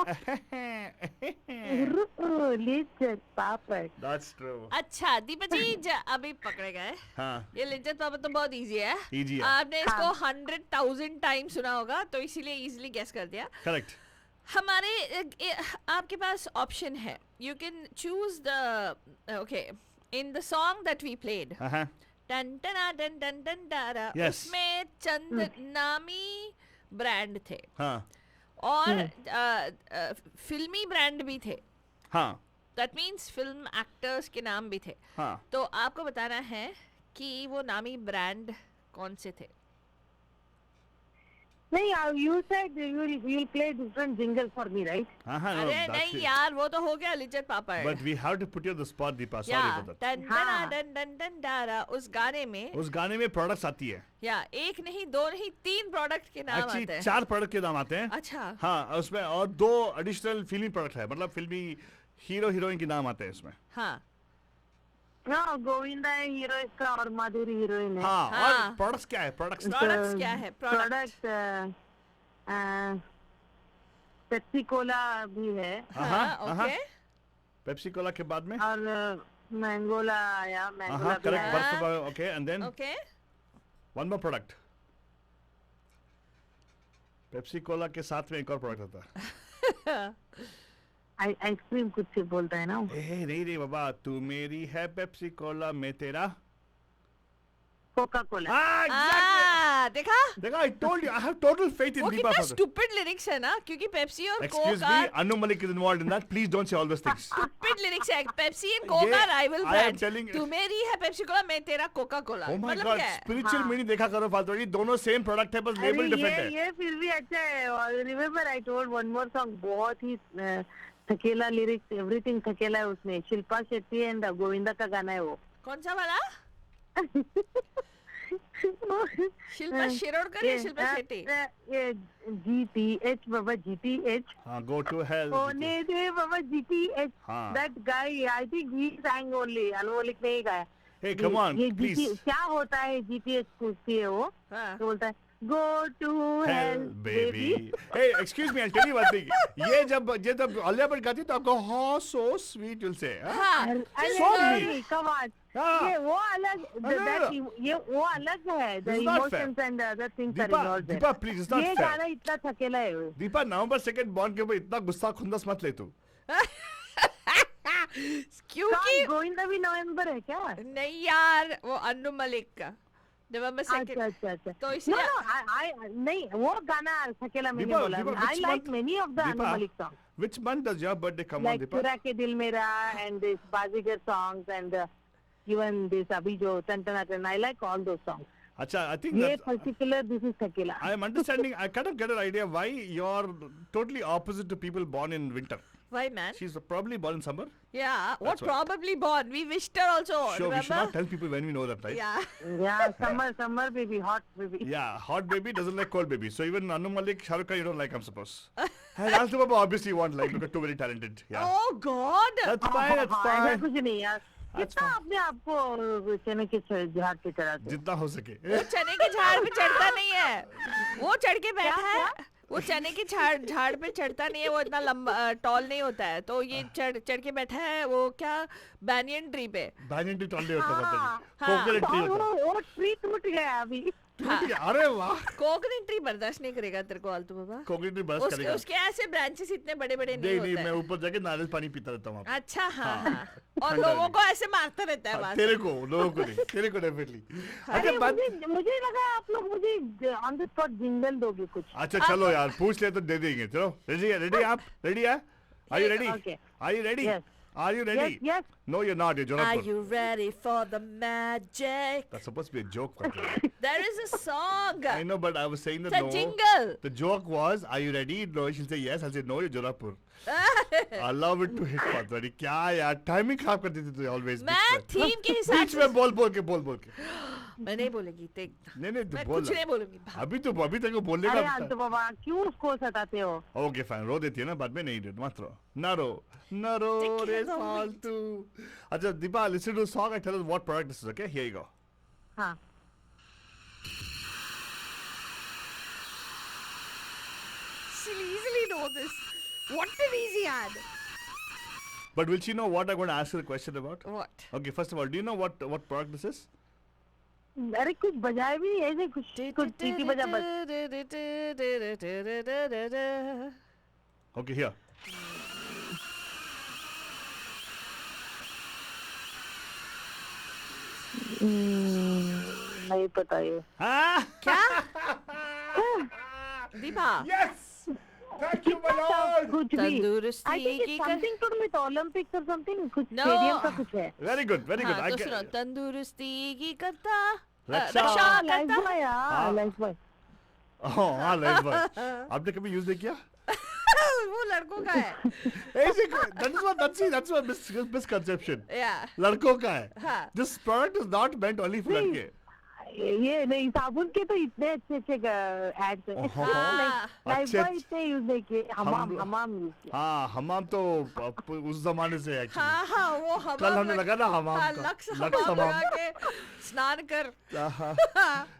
लिज्जत पापड़. That's true. अच्छा दीपा जी अभी पकड़े गए. हाँ, ये लिज्जत पापड़ तो बहुत इजी है. Easy है. आपने इसको 100,000 टाइम सुना होगा तो इसीलिए इजीली गेस कर दिया. correct. हमारे आपके पास ऑप्शन है. You can choose the okay in the song that we played. हाँ, टन टना टन टन टन टारा. Yes. उसमें चंद नामी ब्रांड थे हाँ, और फिल्मी ब्रांड भी थे. हाँ, दैट मीन्स फिल्म एक्टर्स के नाम भी थे. हाँ. तो आपको बताना है कि वो नामी ब्रांड कौन से थे. नहीं, you said you'll play different jingle for me, right? हाँ, no, अरे that's नहीं it. यार वो तो हो गया लिज्जत पापड़. But we have to put you on the spot, Deepa. Sorry या for that. टन टना हाँ. टन टन टन टारा उस गाने में उस गाने में प्रोडक्ट्स आती है. या एक नहीं दो नहीं 3 प्रोडक्ट के नाम आते एक्चुअली हैं. 4 प्रोडक्ट के नाम आते हैं. अच्छा. हाँ, उसमें और 2 एडिशनल फिल्मी प्रोडक्ट है. मतलब फिल्मी हीरो हीरोइन के नाम आते हैं इसमें. हाँ हाँ, गोविंदा है हीरो इसका और माधुरी हीरोइन है. हाँ, हाँ. और प्रोडक्ट्स क्या है? प्रोडक्ट्स प्रोडक्ट्स क्या है? प्रोडक्ट प्रोडक्ट पेप्सी कोला भी है हाँ ओके. पेप्सी कोला के बाद में. और मैंगोला आया. मैंगोला हाँ, भी करेक्ट. आया. Okay, and then okay one more product. Pepsi cola के साथ में एक और प्रोडक्ट होता है. आइसक्रीम कुछ से बोलता है ना वो. नहीं नहीं बाबा, तू मेरी है पेप्सी कोला, मैं तेरा. Coca Cola. हाँ, exactly. देखा देखा, I told you, I have total faith in वो Deepa कितना Fazal. स्टूपिड लिरिक्स है ना, क्योंकि पेप्सी और कोक Excuse का me, Anu Malik is involved in that. Please don't say all those things. Stupid lyrics है. पेप्सी एंड कोक ये का rival I am brand. telling you. तू मेरी है पेप्सी कोला, मैं तेरा कोका कोला. Oh my मतलब God, क्या है? spiritual meaning देखा करो फालतू. ये दोनों same product है, बस label different है. ये फिर भी अच्छा है. Remember I told one more song, बहुत ही थकेला लिरिक्स, एवरीथिंग थकेला है उसमें. शिल्पा शेट्टी एंड गोविंदा का गाना है वो. कौन सा वाला? शिल्पा शिरोडकर या शिल्पा शेट्टी? ये GTH बाबा, GTH. हाँ, go to hell. होने दे बाबा, GTH. हाँ. That guy, I think he sang only. Anu Malik ने ही गाया. Hey, come on, ये please. क्या होता है GTH पूछती है वो. हाँ. तो बोलता है go to hell Hell, baby. baby. Hey, excuse me, I'll tell you one thing. ये जब अलिया भट्ट गाती है तो आपको हाँ, so sweet you'll say. हाँ? हाँ. अरे So नहीं, sweet. come on. हाँ. ये वो अलग, ये वो अलग है. The This is not fair. emotions and the other things are Deepa, involved there. Deepa, please, it's not ये fair. गाना इतना थकेला है. दीपा, नवंबर 2 बॉन्ड के ऊपर इतना गुस्सा खुंदस मत ले तू. क्योंकि गोविंदा भी नवंबर है क्या? नहीं यार, वो अन्नू मलिक का नवंबर अच्छा 2. अच्छा अच्छा. तो No, इसलिए no, I नहीं, वो गाना थकेला मैंने Deepa, बोला. Deepa, I which like month- many of the Anu Deepa, Malik songs. Which month does your birthday come on, Like Deepa? चुरा के दिल मेरा and this Baazigar songs and even this अभी जो ton I like all those songs. Acha, I think ये that particular this is थकेला. I am understanding. I kind of get an idea why you're totally opposite to people born in winter. why man? She's probably born in summer. Yeah, what That's why. probably born. We wished her also. Sure, we should not remember? tell people when we know that, right? Yeah. Yeah, summer baby, hot baby. Yeah, hot baby doesn't like cold baby. So even Anu Malik, Shah Rukh Khan, you don't like, I'm supposed. And Altu Baba obviously you won't like because too very talented. Yeah. Oh God. That's fine, that's हाँ, ऐसा fine. कुछ नहीं यार. That's कितना fine. अपने आप को चने के झाड़ पे चढ़ाते. जितना हो सके. वो चने के झाड़ पे चढ़ता नहीं है. वो चढ़ के बैठा है. क्या? वो चने के झाड़ पे चढ़ता नहीं है. वो इतना लंबा टॉल नहीं होता है. तो ये चढ़ के बैठा है. वो क्या बैनियन ट्री पे. Banyan tree totally होता हाँ, है. Coconut tree होता है. वो ट्री टूट गया अभी. ठीक है, अरे वाह. कोकोनट ट्री बर्दाश्त नहीं करेगा तेरे को आलतू बाबा. Coconut tree बस उसके करेगा. उसके ऐसे ब्रांचेस इतने बड़े बड़े नहीं नहीं नहीं, होते मैं हैं. ऊपर जाके नारियल पानी पीता रहता हूँ. अच्छा हाँ हाँ. और ठंडा लोगों नहीं. को ऐसे मारता रहता है वहाँ से. तेरे को, लोगों को नहीं. तेरे को डेफिनेटली. अरे अच्छा बात. मुझे लगा आप लोग मुझे ऑन द स्पॉट जिंगल दोगे कुछ. अच्छा चलो यार, पूछ ले तो दे देंगे. चलो रेडी आप? रेडी है? Are you ready? Okay. Are you ready? Yes. Are you ready? Yes. No, you're not. You're Are Jonathan. you ready for the magic? That's supposed to be a joke. Franklin. There is a song. I know, but I was saying that It's a no. jingle. The joke was, are you ready? No, she'll say yes. I'll say no, you're Jonapur. Allow it to hit Patwari. क्या यार, timing खराब कर देती तू always. मैं theme के हिसाब बीच में बोल के. मैं नहीं बोलेगी देख. नहीं तू मैं बोल. कुछ नहीं बोलूंगी. अभी तेरे को बोलने अरे का. आलतू बाबा क्यों उसको सताते हो. ओके फाइन, रो देती है ना बाद में. नहीं रो मत रो. ना रो रे फालतू. अच्छा Deepa, listen to the song and tell us what product this is. Okay, here you go. हाँ. Easily know this. What an easy ad. But will she know what I'm going to ask her a question about? What? Okay, first of all, do you know what product this is? अरे कुछ बजाए भी नहीं, ऐसे कुछ सीटी बजा बस. Okay, here. नहीं पता ये. Ah! क्या? Deepa. Yes! Thank you, my lord! कुछ भी. I तंदुरुस्ती think की it's something to do with Olympics or something. कुछ No. स्टेडियम का कुछ है. Very good, very good. हाँ, I तो get- सुनो. तंदुरुस्ती की करता. रक्षा. रक्षा लाइफ करता. बॉय हाँ. Life boy. Oh, हाँ, लाइफ बॉय. आपने कभी यूज नहीं किया? वो लड़कों का है. ऐसे that's what misconception. Yeah. लड़कों का है. हाँ. This product is not meant only for लड़के. ये नहीं, साबुन के तो इतने अच्छे एड्स हैं. हाँ. लाइफ अच्छे- बॉय इतने यूज नहीं किए. हम- हमाम यूज किया. हाँ, हमाम तो उस जमाने से एक्चुअली. हाँ हाँ वो हमाम कल हमने लगा ना हमाम हाँ, का. लक्स लक्स हमाम हमाम. लगा के स्नान कर.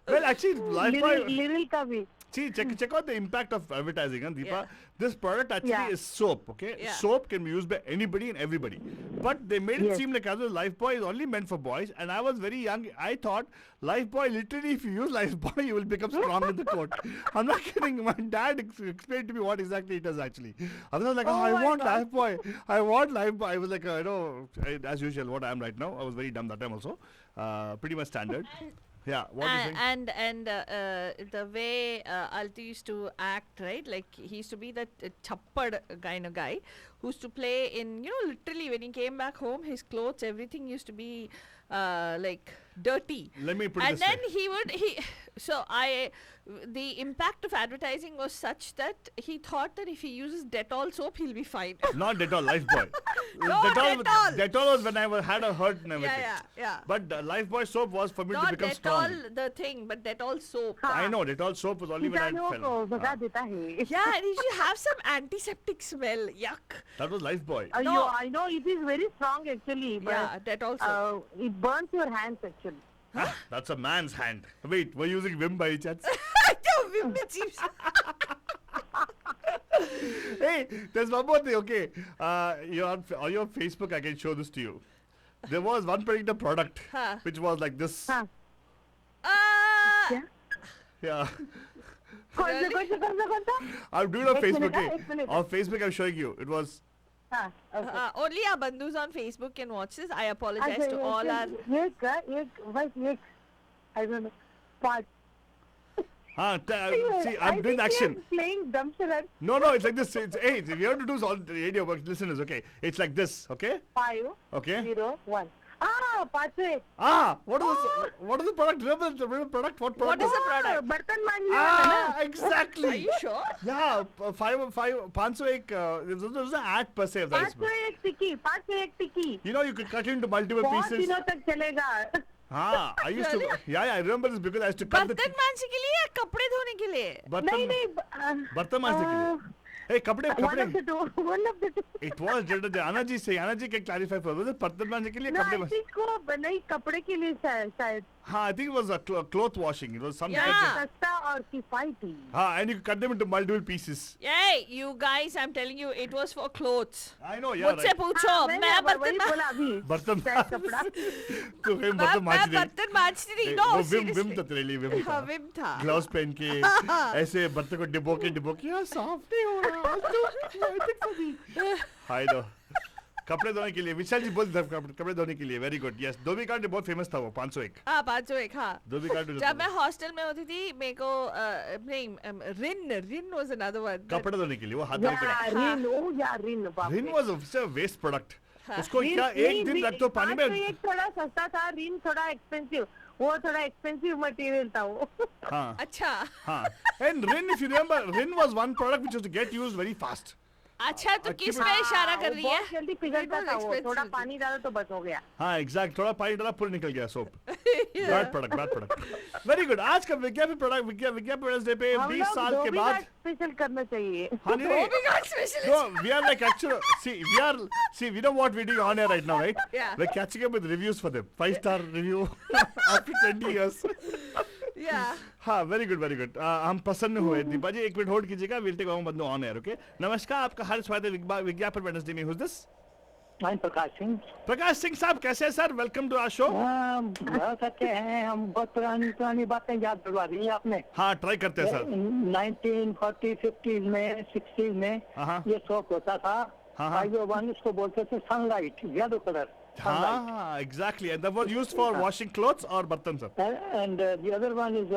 Well, actually, life boy. Liril का भी. See, check out the impact of advertising, huh, Deepa. Yeah. This product actually Yeah. is soap, okay? Yeah. Soap can be used by anybody and everybody. But they made it Yes. seem like as though Lifebuoy is only meant for boys. And I was very young. I thought Lifebuoy, literally, if you use Lifebuoy, you will become strong in the court. I'm not kidding. My dad explained to me what exactly it is actually. I was like, Oh I my want God. Lifebuoy. I want Lifebuy. I was like, as usual, what I am right now. I was very dumb that time also. Pretty much standard. Yeah, what do you think? And the way Alti used to act, right? Like he used to be that chappad kind of guy who used to play in, literally when he came back home, his clothes, everything used to be like dirty. Let me put it And this then way. the impact of advertising was such that he thought that if he uses Dettol soap, he'll be fine. Not Dettol, Lifebuoy. No, Dettol. Dettol was when I had a hurt and everything. Yeah. But Lifebuoy soap was for me to Not become Dettol, strong. the thing, but Dettol soap. I know, Dettol soap was only when I कीटाणुओं को fell. भगा देता है. Yeah, and it should have some antiseptic smell. Yuck. That was Lifebuoy. No. I know it is very strong actually, but Yeah, Dettol soap. it burns your hands actually. That's a man's hand. Wait, we're using Vim by any chance? Vim mein chips. Hey, there's one more thing, okay? You're on your Facebook, I can show this to you. There was one particular product Huh. which was like this. हाँ. Ah, Yeah. कौन सा? I'm doing it on एक Facebook. minute, Okay? एक minute. On Facebook, I'm showing you. It was. हाँ, okay. only our bandhus on Facebook can watch this. I apologize अच्छा, to all our. एक I don't know. Part. See, I'm doing action. Playing dumb charade. No, it's like this. Hey, if you have to do all the radio work, listeners, okay? It's like this, okay? 5, Okay. 0, 1. Part से. What is the product? Remember the product? What product? What is the product? बर्तन मांजने वाला ना. Exactly. Are you sure? Yeah, 501. There was an ad per se of that. 501 tikki. You know, you could cut it into multiple बहुत pieces. दिनों तक चलेगा. I used to. Yeah, I remember this because I used to cut the. बर्तन मांजने के लिए या कपड़े धोने के लिए? नहीं बर्तन मांजने के लिए. Hey, one कपड़े. of the two. It was Anaji say. Anaji can clarify for us. बर्तन मांजने के लिए No, I कपड़े. think वो नहीं कपड़े के लिए शायद. I think it was a cloth washing. It was something. Yeah. सस्ता और किफायती. And you could cut them into multiple pieces. Hey, you guys, I'm telling you, it was for clothes. I know, yeah. मुझसे पूछो, मैं बर्तन वही बोला अभी. बर्तन शायद कपड़ा. तो फिर बर्तन मैं मांज रही. बर्तन मांजती नहीं. No, वो विम seriously. था तेरे लिए विम हाँ, था. विम था. ग्लव्स पहन के ऐसे बर्तन को डिबो के यार साफ नहीं हो रहा. हाय दो कपड़े धोने के लिए विशाल जी बोल कपड़े धोने के लिए वेरी गुड यस धोबी कार्ड बहुत फेमस था वो 501 हाँ 501 हाँ धोबी कार्ड जब मैं हॉस्टल में होती थी मेरे को नहीं रिन वाज अनदर वन कपड़े धोने के लिए वो हाथ धोने के रिन बाप रिन रे. वाज अ वेस्ट प्रोडक्ट उसको रिन- क्या एक दिन रिन- रख दो पानी में एक थोड़ा सस्ता था रिन थोड़ा एक्सपेंसिव वो थोड़ा एक्सपेंसिव मटेरियल था वो. हाँ अच्छा हाँ and Rin if you remember Rin was one product which was to get used very fast अच्छा तो किस पे इशारा कर रही है बहुत जल्दी पिघलता It था was वो थोड़ा expensive. पानी डाला तो बस हो गया. हाँ एग्जैक्ट थोड़ा पानी डाला पूरा निकल गया soap bad product very good आज का विज्ञापन प्रोडक्ट विज्ञापन डे पे हम 20 लोग साल के बाद स्पेशल करना चाहिए. हाँ नहीं no we are like actual see we know what we're doing on air right now right Yeah. we're catching up with reviews for them 5-star review after 20 years या हाँ वेरी गुड हम प्रसन्न हुए Deepa ji 1 minute hold कीजिएगा will take बंदो on air okay नमस्कार आपका हर स्वागत है विज्ञापन वेडनेसडे में हुज दिस मैं प्रकाश सिंह साहब कैसे हैं sir welcome to our show बहुत अच्छे हैं हम बहुत पुरानी बातें याद करवा दी हैं आपने हाँ ट्राई करते हैं सर 1940 50s में 60s में हाँ। ये शौक होता था हाँ, हाँ। 501 इसको बोलते थे सनलाइट येलो कलर हाँ exactly and that was used for washing clothes और बर्तन sir and the other one is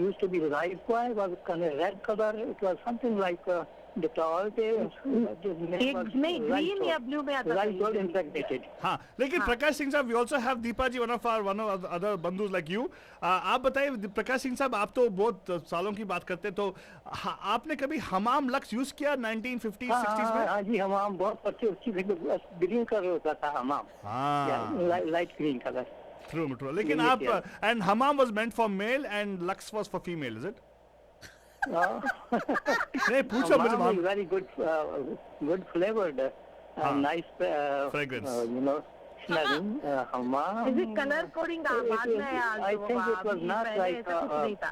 used to be Lifebuoy was kind of red color it was something like Dettol नहीं green या blue में आता था. Lifebuoy impregnated हाँ लेकिन प्रकाश सिंह साहब we also have Deepa ji one of other बंधुज लाइक यू आप बताइए प्रकाश सिंह साहब आप तो बहुत सालों की बात करते हैं तो आपने कभी हमाम लक्स यूज किया 1950s 60s में हाँ जी हमाम बहुत अच्छी ग्रीन कलर होता था हमाम हाँ लाइट ग्रीन कलर ट्रू लेकिन Yes, आप yes. And Hamam was meant for male and lux was for female is it नहीं पूछो मुझे Hammam is very good, good flavored, nice Fragrance. You know, smelling. Hammam. Is it color coding बाद में आया? I think it was not like कुछ नहीं था.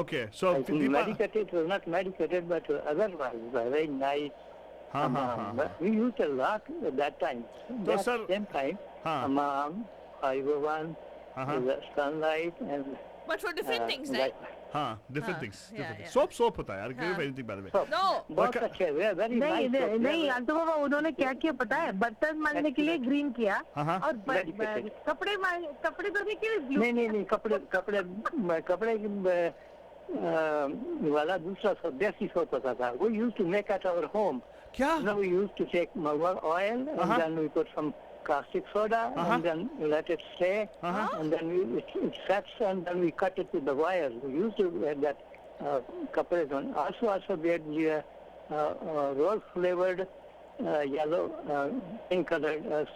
Okay so I think medicated. It was not medicated, but otherwise very nice. हाँ हाँ Hammam. हाँ We used a lot at that time. That sir, same time, हाँ Hammam, 501, हाँ the sunlight, and But for different things, right? हाँ, different हाँ, things. yeah, Different things. yeah. Soap होता है यार. Give हाँ. me anything by the way. So, No. बहुत अच्छे, वेरी नहीं नाइस। नहीं आलतू बाबा, उन्होंने क्या किया पता है? बर्तन मांजने के लिए ग्रीन किया हाँ. और Dedicated. कपड़े धोने के लिए ब्लू। नहीं, कपड़े वाला दूसरा देसी सोप होता था। We used to make at our home. क्या? You know, we used to take oil and then we put some caustic soda and then let it stay and then it sets and then we cut it with the wires. We used to have that couple one. Also we had rose flavored yellow pink colored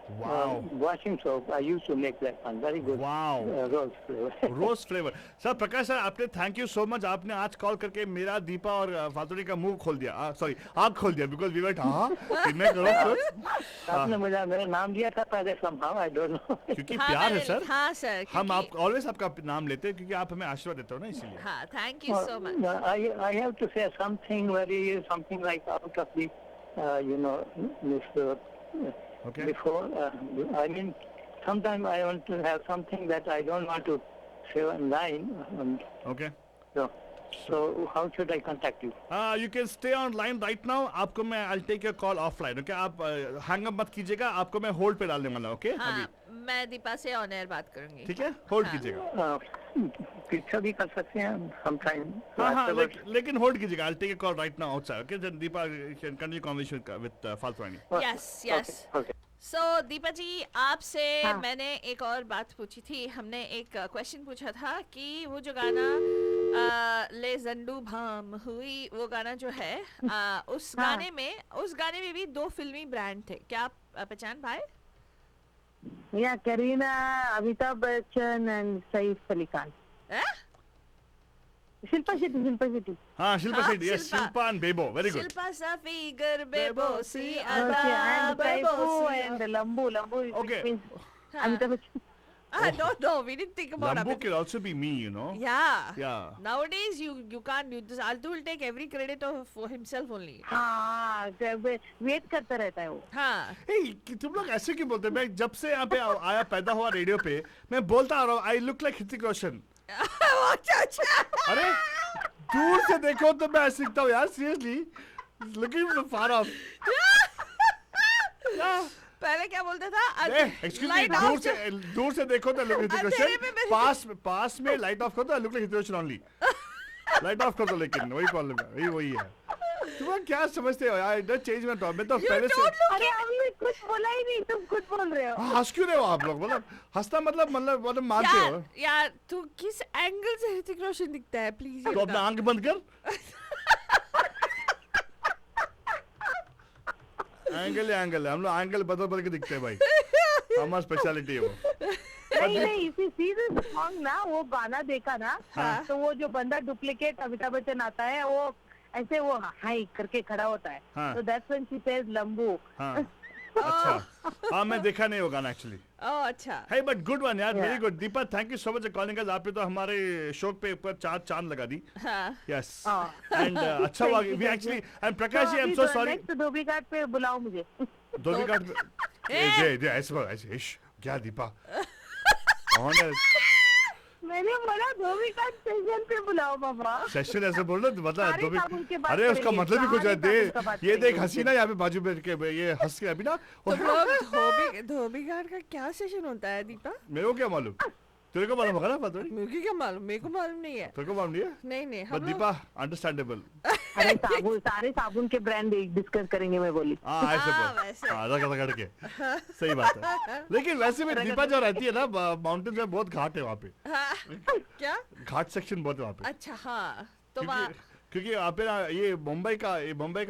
Wow. washing soap. I used to make that one. Very good. Wow. Rose flavor. Rose flavour sir Prakash sir आपने thank you so much आपने आज call करके मेरा दीपा और फातुड़ी का मुंह खोल दिया सॉरी आँख खोल दिया बिकॉज वी वेट हाँ मैं करो कुछ आपने मुझे मेरा नाम दिया था पहले somehow, I don't know. क्योंकि हाँ, प्यार है मैंने- सर हाँ सर, हम क्योंकि- आप ऑलवेज आपका नाम लेते हैं क्योंकि आप हमें आशीर्वाद देते हो ना इसीलिए हाँ, thank you so much. I have to say something like out of the this okay before. I mean, sometimes I want to have something that I don't want to say online. Okay So how should I contact you? You can stay on line right now आपको मैं I take your call offline okay आप hang up मत कीजिएगा आपको मैं hold पे डालने वाला ओके हाँ, अभी मैं दीपा से ऑन एयर बात करूंगी. ठीक है होल्ड हाँ. कीजिएगा पीछा भी कर सकते हैं sometime. हाँ afterwards. लेकिन होल्ड कीजिएगा I take your call right now outside okay then Deepa can continue conversation with फाल्तुरानी yes. Okay. So Deepa ji आपसे हाँ. मैंने एक और बात पूछी थी. हमने एक क्वेश्चन पूछा था कि वो जो गाना ले जंडू भाम हुई वो गाना जो है उस हाँ. गाने में भी 2 फिल्मी ब्रांड थे. क्या आप पहचान पाए? या करीना, अमिताभ बच्चन एंड सईफ अली खान. शिल्पा शेट्टी. हाँ शिल्पा हाँ, Shetty yes Shilpa. Shilpa and Bebo very good Shilpa सफीगर बेबो सी Okay, अदा and Bebo Taifu see. and Lambu Okay. means हाँ. Amitabh Bachchan. No, we didn't think about Lambu it. can also be me you know Yeah. Nowadays, you can't. Altu will take every credit for himself only. हाँ, wait करता रहता है वो. हाँ. तुम लोग ऐसे क्यों बोलते हैं मैं जब से यहाँ पे आया पैदा हुआ रेडियो पे मैं बोलता आ रहा हूँ I look like Hrithik Roshan अच्छा. अरे दूर से देखो तो मैं ऐसे दिखता हूँ यार सीरियसली लुकिंग फार ऑफ पहले क्या बोलता था? एक्सक्यूज मी Light off दूर से देखो तो लुक ऋतिक अंधेरे में रोशन पास में लाइट ऑफ करो तो look like Hrithik Roshan only light of कर दो लेकिन वही प्रॉब्लम है वही है तुम लोग क्या समझते हो यार डोंट चेंज माय टॉपिक मैं तो पहले से अरे हमने कुछ बोला ही नहीं, तुम खुद बोल रहे हो. हंस क्यों रहे हो आप लोग मतलब हंसना मतलब मानते हो यार तू किस एंगल से ऋतिक रोशन दिखता है प्लीज तो अपना आंख बंद कर एंगल है हम लोग एंगल बदल के दिखते हैं भाई हमारा स्पेशलिटी है वो नहीं इसी सीधे सॉन्ग ना, वो गाना देखा ना, हाँ. तो वो जो बंदा डुप्लीकेट अमिताभ बच्चन आता है वो ऐसे वो हाई करके खड़ा होता है. हाँ. तो दैट्स व्हेन शी सेज लंबू. हाँ अच्छा हाँ मैं देखा नहीं वो गाना एक्चुअली ओह अच्छा. है बट गुड वन यार Yeah. Very good Deepa thank you so much calling अस आपने तो हमारे शो पे ऊपर चांद लगा दी हाँ. यस हाँ. एंड अच्छा हुआ Thank you, we thank actually you. And Prakash ji I am so sorry next धोबी घाट पे बुलाओ मुझे. धोबी घाट दे ऐसे इश क्या दीपा कौन है मैंने बोला धोबी घाट स्टेशन पे बुलाओ बाबा. सेशन ऐसे बोल रहे मतलब सारे धोबी साबुन के बात अरे उसका करेंगे, मतलब भी कुछ है सारे दे साबुन का बात ये देख करेंगे. हसीना यहाँ पे बाजू में के ये हंस के अभी ना तुम लोग धोबी घाट का क्या सेशन होता है दीपा? मेरे को क्या मालूम तेरे को मालूम होगा ना फातुड़ी मुझे क्या मालूम? मेरे को मालूम नहीं है. तेरे को मालूम नहीं है नहीं बट हम लोग दीपा अंडरस्टैंडेबल अरे सारे साबुन के ब्रांड डिस्कस करेंगे मैं बोली. हाँ ऐसे हाँ, बोल वैसे। हाँ रगड़ के सही बात है लेकिन वैसे भी दीपा जो रहती है ना माउंटेन में बहुत घाट है वहाँ पे हाँ. क्या? घाट सेक्शन बहुत है वहाँ पे अच्छा हाँ तो वहाँ क्योंकि यहाँ पे ना ये मुंबई का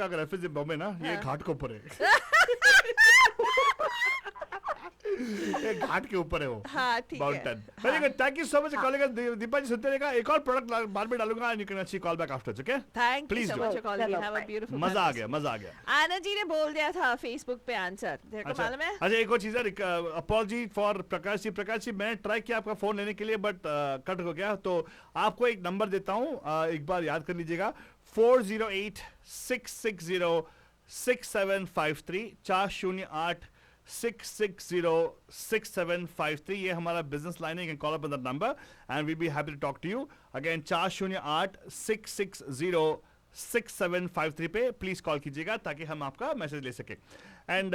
अगर रेफरेंस है बॉम्बे ना ये हाँ. घाट के ऊपर है ये घाट के ऊपर है वो हाँ ठीक है. Mountain very good thank you so much calling Deepa ji सुनते रहेगा एक और प्रोडक्ट बाद में डालूंगा एंड यू कैन अच्छी call back after okay thank you Please so do. Much for calling. चलो, हैव अ bye. ब्यूटीफुल मजा आ गया आना जी ने बोल दिया था फेसबुक पे आंसर. तेरे को अच्छा मालूम है? अच्छा एक और चीज है अपॉलजी फॉर प्रकाश जी मैंने ट्राई किया आपका फोन लेने के लिए बट कट हो गया तो आपको एक नंबर देता हूँ एक बार याद कर लीजिएगा 408-660-6753 408 6606753. ये हमारा बिजनेस लाइन है. You can call up on that number and we'll be happy to talk to you. Again 408-660-6753 पे प्लीज कॉल कीजिएगा ताकि हम आपका मैसेज ले सके. एंड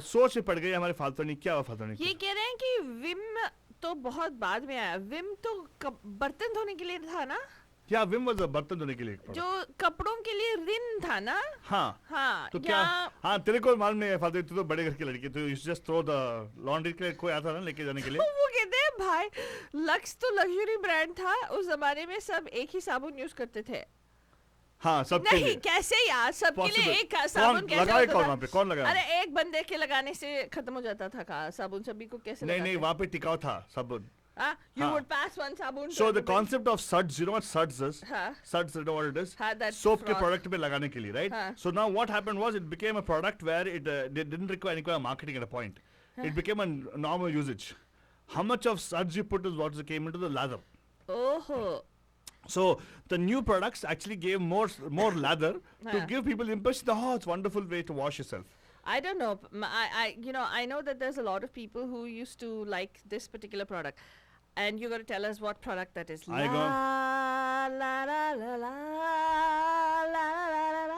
सोच में पड़ गई हमारे फालतूनी. क्या हुआ फालतूनी? ये कह रहे हैं कि विम तो बहुत बाद में आया. विम तो बर्तन धोने के लिए था ना? क्या विम वाज बर्तन धोने के लिए एक product? जो कपड़ों के लिए रिन था ना? हाँ हाँ. तो क्या? हाँ तेरे को मालूम नहीं है फालतू. तू तो बड़े घर की लड़की. तू जस्ट थ्रो द लॉन्ड्री के लिए कोई आता ना लेके जाने के लिए. वो कहते हैं भाई लक्स तो लग्जरी ब्रांड था उस जमाने में. सब एक ही साबुन यूज करते थे. हाँ सबके नहीं लिए. कैसे यार सबके लिए Possible. एक साबुन कैसे लगाए होता कौन था? वहाँ पे? कौन लगाया? अरे एक बंदे के लगाने से खत्म हो जाता था का साबुन. सभी को कैसे नहीं लगाते? वहाँ पे टिकाऊ था साबुन. You हाँ. would pass one sabun. to So the everybody. concept of suds, you know what suds is? हाँ. Suds, you know what it is? हाँ, that Soap के froth. product पे लगाने के लिए, right? हाँ. So now what happened was it became a product where it didn't require any kind of marketing at a point. It became a normal usage. How much of suds you put is what came into the lather. Oh. So the new products actually gave more lather to हाँ. give people the impression that oh, it's a wonderful way to wash yourself. I don't know. I know that there's a lot of people who used to like this particular product. And you're going to tell us what product that is. I La go- la la la la la la la la.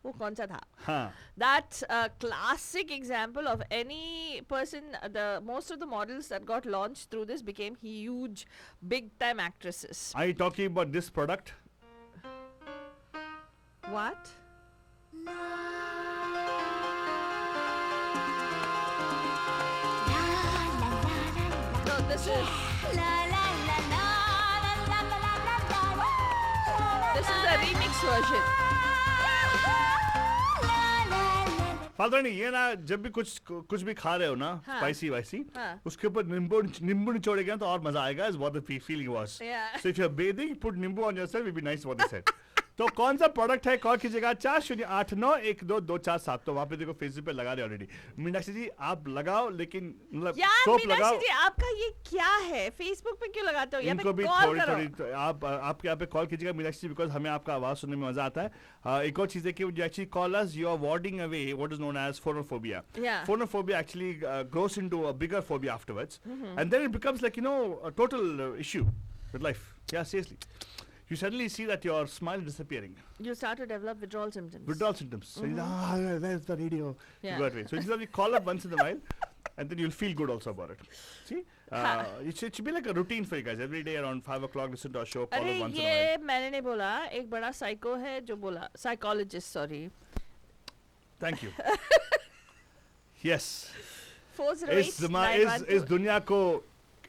वो कौन सा था? हाँ. That's a classic example of any person. Most of the models that got launched through this became huge, big-time actresses. Are you talking about this product? What? No, this is a remix version. Father नहीं ये ना जब भी कुछ भी खा रहे हो ना हाँ. स्पाइसी वाइसी हाँ. उसके ऊपर नींबू निचोड़ेगा तो और मजा आएगा. Is what the feeling was. Yeah. So if you are bathing put nimbu on yourself will be nice what they said. तो कौन सा प्रोडक्ट है कॉल कीजिएगा 4089122247. तो वहाँ पे देखो फेसबुक पे लगा रहे ऑलरेडी. मीनाक्षी जी आप लगाओ लेकिन मतलब यार सोप मीनाक्षी लगाओ. जी आपका ये क्या है? फेसबुक पे क्यों लगाते हो? यहाँ इनको भी पे कॉल थोड़ी करो. थोड़ी तो आपके यहाँ पे कॉल कीजिएगा मीनाक्षी जी बिकॉज हमें आपका आवाज सुनने में मजा आता है. एक और चीज है कि you actually call us you are warding away what is known as phonophobia. Yeah. Phonophobia actually grows into a bigger phobia afterwards, and then it becomes like a total issue with life. Yeah, seriously. You suddenly see that your smile is disappearing. You start to develop withdrawal symptoms. Withdrawal symptoms. So where's the radio? Yeah. You got it. So you call up once in a while, and then you'll feel good also about it. See, it should be like a routine for you guys. Every day around 5 o'clock, listen to our show. Call अरे up once in a ये while. मैंने नहीं बोला. एक बड़ा psycho है जो बोला. Psychologist sorry. Thank you. Yes. 408 इस दुनिया को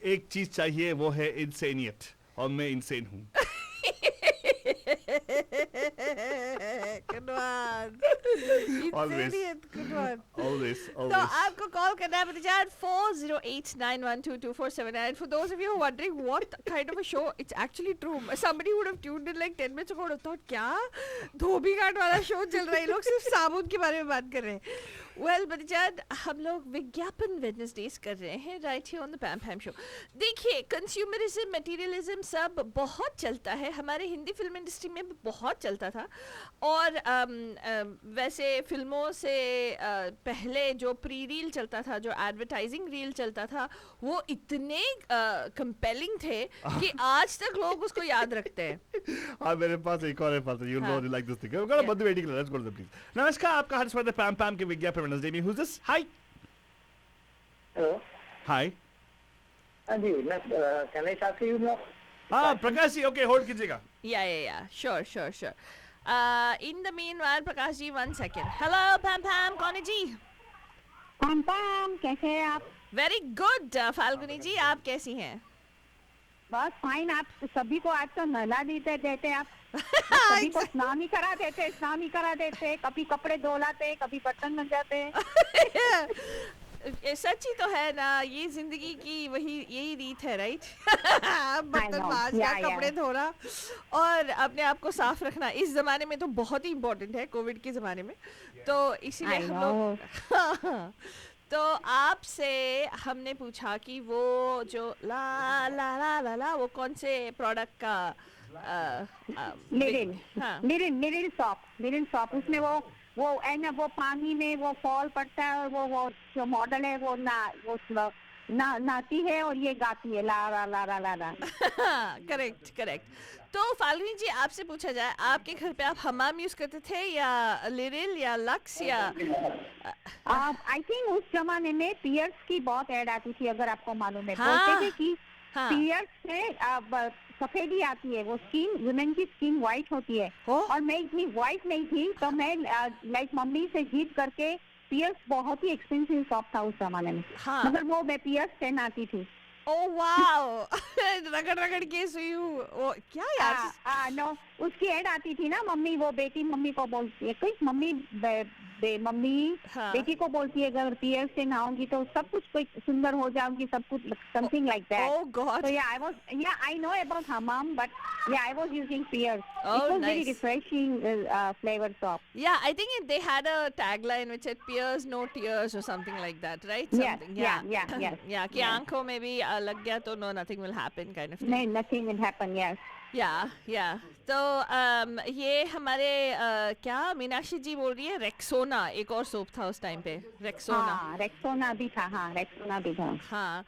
एक चीज चाहिए वो है इंसेनियत और मैं इंसेन हूँ. Good one. Always. Idiot, good one. Always. तो आपको कॉल करना है बच्चा 40891222479. For those of you who are wondering what kind of a show, it's actually true. Somebody would have tuned in like 10 minutes ago and thought क्या धोबी घाट वाला show चल रहा है. लोग सिर्फ साबुन के बारे में बात कर रहे हैं. वेल बच्चान हम लोग विज्ञापन वेडनेसडेज कर रहे हैं right here on the पैम पैम show. देखिए कंज्यूमरिज्म मटेरियलिज्म सब बहुत चलता है. हमारे हिंदी फिल्म इंडस्ट्री में भी बहुत चलता था. और वैसे फिल्मों से पहले जो प्री रील चलता था, जो एडवर्टाइजिंग रील चलता था, वो इतने कंपेलिंग थे कि आज तक लोग उसको याद रखते हैं. हाँ मेरे पास एक और है फालतू. You know you like this thing. We've got a बंदू waiting. Let's go to the please. नमस्कार आपका हर स्वागत है पैम पैम के विज्ञापन वेडनेसडे में. Who's this? Hi. Hello. Hi. हाँ जी, can I talk to you now? हाँ प्रकाश जी ओके होल्ड कीजिएगा. Yeah. Sure. In the meanwhile, Prakash ji, 1 second. Hello, Pam Pam, कौन है जी? पाम पाम कैसे हैं आप? Very good, फाल्गुनी जी, आप कैसी हैं? बस फाइन. आप सभी को आज तो नहला देते आप. सभी को स्नान ही करा देते. कभी कपड़े धोलाते, कभी बर्तन मंजाते. सच ही तो है ना, ये जिंदगी की यही रीत है राइट. बर्तन know. मांजना, Yeah. कपड़े धोना और अपने आप को साफ रखना इस जमाने में तो बहुत ही इम्पोर्टेंट है, कोविड के जमाने में. तो इसीलिए I हम लोग तो आपसे हमने पूछा कि वो जो ला वो कौन से प्रोडक्ट का निरिन हाँ. निरिन सॉप उसमें वो वो एंड वो पानी में वो फॉल पड़ता है और वो जो मॉडल है वो नाती है और ये गाती है ला ला ला ला ला ला। Correct correct. तो फाल्गुनी जी, आपसे पूछा जाए, आपके घर पे आप हमाम यूज करते थे या लिरिल या लक्स या आई थिंक उस जमाने में पियर्स की बहुत ऐड आती थी, अगर आपको मालूम है। हाँ, बोलते थे कि हाँ। पियर्स से सफेदी आती है, वो स्किन वुमेन की स्किन व्हाइट होती है। ओ। और मैं इतनी व्हाइट नहीं थी, तो मैं लाइक मम्मी से जीत करके, पियर्स बहुत ही एक्सपेंसिव शॉप था उस जमाने में, हाँ। मगर वो मैं पियर्स पहनाती थी। ओ वाओ रगड़ रगड़ के सुई हूँ। ओ क्या यार। नो, उसकी ऐड आती थी ना, मम्मी वो बेटी मम्मी को बोलती है, कोई मम्मी मम्मी हाँ। बेटी को बोलती है अगर पियर्स से नहाऊंगी तो सब कुछ कोई सुंदर हो जाऊंगी, सब कुछ something like that. Oh God. So yeah, I know about hammam, but yeah, I was using piers. Oh, It was very nice. refreshing flavor shop. Yeah, I think they had a tagline which said "Peers, no tears" or something like that, right? Yes, Something. yeah, yes. Yeah, कि आंखों में भी लग गया तो no, nothing will happen kind of thing. No, nothing will happen. Yes. Yeah. तो ये हमारे क्या मीनाक्षी जी बोल रही है, रेक्सोना एक और सोप था उस टाइम पे, रेक्सोना। हाँ, रेक्सोना भी था। हाँ, रेक्सोना भी था। हाँ,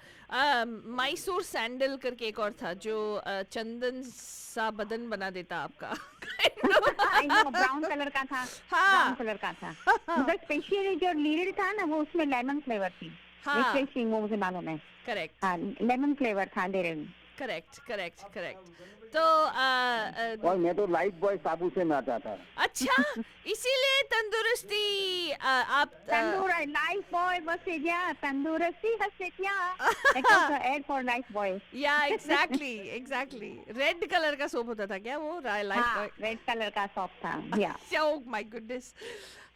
मैसूर सैंडल करके एक और था जो चंदन सा बदन बना देता आपका। I know, ब्राउन कलर का था। हाँ। ब्राउन कलर का था। मगर स्पेशली जो लिरिल था ना, वो उसमें लेमन फ्लेवर थी। हाँ। रिफ्रेशिंग, वो मुझे मालूम है। करेक्ट हाँ, लेमन फ्लेवर था लिरिल। करेक्ट। तो और मैं तो लाइफ बॉय साबु से नहाता था। अच्छा, इसीलिए तंदुरुस्ती आप लाइफ बॉय बस या तंदुरुस्ती हंसे क्या एड फॉर लाइफ बॉय। या एग्जैक्टली रेड कलर का सोप होता था क्या वो लाइफ हाँ, बॉय? रेड कलर का सॉप था। या ओह माय गुडनेस।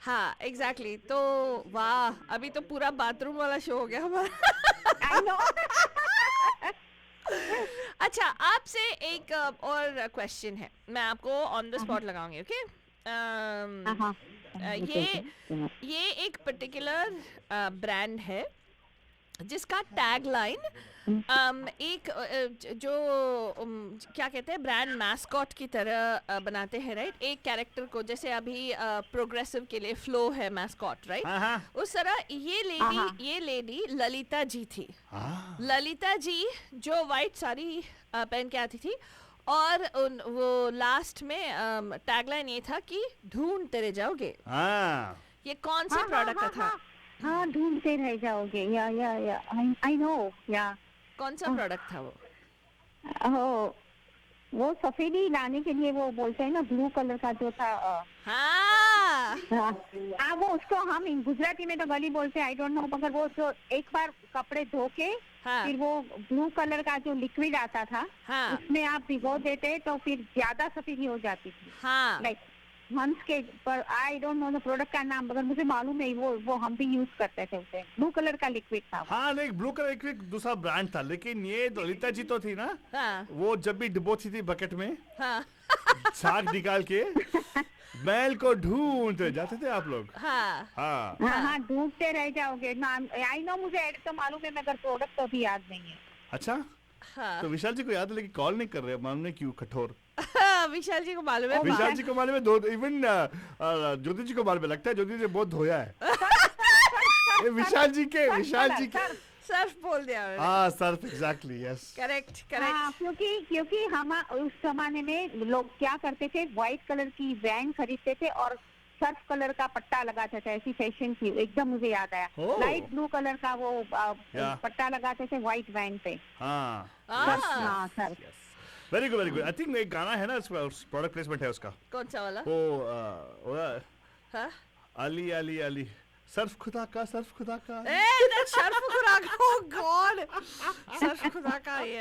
हाँ एग्जैक्टली। तो वाह, अभी तो पूरा बाथरूम वाला शो हो गया हमारा। I know. अच्छा, आपसे एक और क्वेश्चन है, मैं आपको ऑन द स्पॉट लगाऊंगी, ओके? ये एक पर्टिकुलर ब्रांड है जिसका टैग लाइन एक जो क्या कहते हैं, ब्रांड मैस्कॉट की तरह बनाते हैं, राइट? एक कैरेक्टर को, जैसे अभी प्रोग्रेसिव के लिए फ्लो है मैस्कॉट, राइट? उस तरह ये लेडी ललिता जी थी। ललिता जी जो वाइट साड़ी पहन के आती थी, और वो लास्ट में टैगलाइन ये था कि ढूंढते रह जाओगे। ये कौन से प्रोडक्ट का था? हाँ, ढूंढते रह जाओगे। या आई नो। या कौन सा प्रोडक्ट था वो? वो सफेदी लाने के लिए वो बोलते हैं ना, ब्लू कलर का जो था। हाँ, वो उसको हम गुजराती में तो गली बोलते हैं, आई डोंट नो, मगर वो जो एक बार कपड़े धो के हाँ। फिर वो ब्लू कलर का जो लिक्विड आता था, हाँ। उसमें आप भिगो देते तो फिर ज्यादा सफेदी हो जाती थी। हाँ। लाइक मंथ्स के, पर आई डोंट नो द प्रोडक्ट का नाम, मगर मुझे मालूम है वो हम भी यूज करते थे उसे। ब्लू कलर का लिक्विड था। हाँ, नहीं, ब्लू कलर लिक्विड दूसरा ब्रांड था, लेकिन ये ललिता जी तो थी ना, हाँ। वो जब भी डुबोती थी बकेट में, हाँ। छाग निकाल के बैल को ढूंढते जाते थे आप लोग। हाँ, ढूंढते रह जाओगे। आई नो, मुझे ऐड तो मालूम है, मगर प्रोडक्ट तो अभी याद नहीं है। अच्छा, हाँ। तो विशाल जी को याद है, लेकिन कॉल नहीं कर रहे, मालूम नहीं क्यों कठोर। विशाल जी को मालूम है। विशाल जी को मालूम है, इवन ज्योति जी को मालूम है, लगता है ज्योति जी बहुत धोया है। ये विशाल जी के सर्फ बोल दिया। हाँ, सर्फ, एग्जैक्टली, यस। करेक्ट। हाँ, क्योंकि हम उस जमाने में लोग क्या करते थे, व्हाइट कलर की वैन खरीदते थे और सर्फ कलर का पट्टा लगाते थे, ऐसी फैशन थी। एकदम मुझे याद आया, लाइट ब्लू कलर का वो पट्टा लगाते थे व्हाइट वैन पे। हाँ, Surf. Very good. I think एक गाना है ना, प्रोडक्ट प्लेसमेंट है उसका। कौन सा वाला? वो हाँ? अली सर्फ खुदा का। सर्फ खुदा का। Oh God, सर्फ खुदा का ये।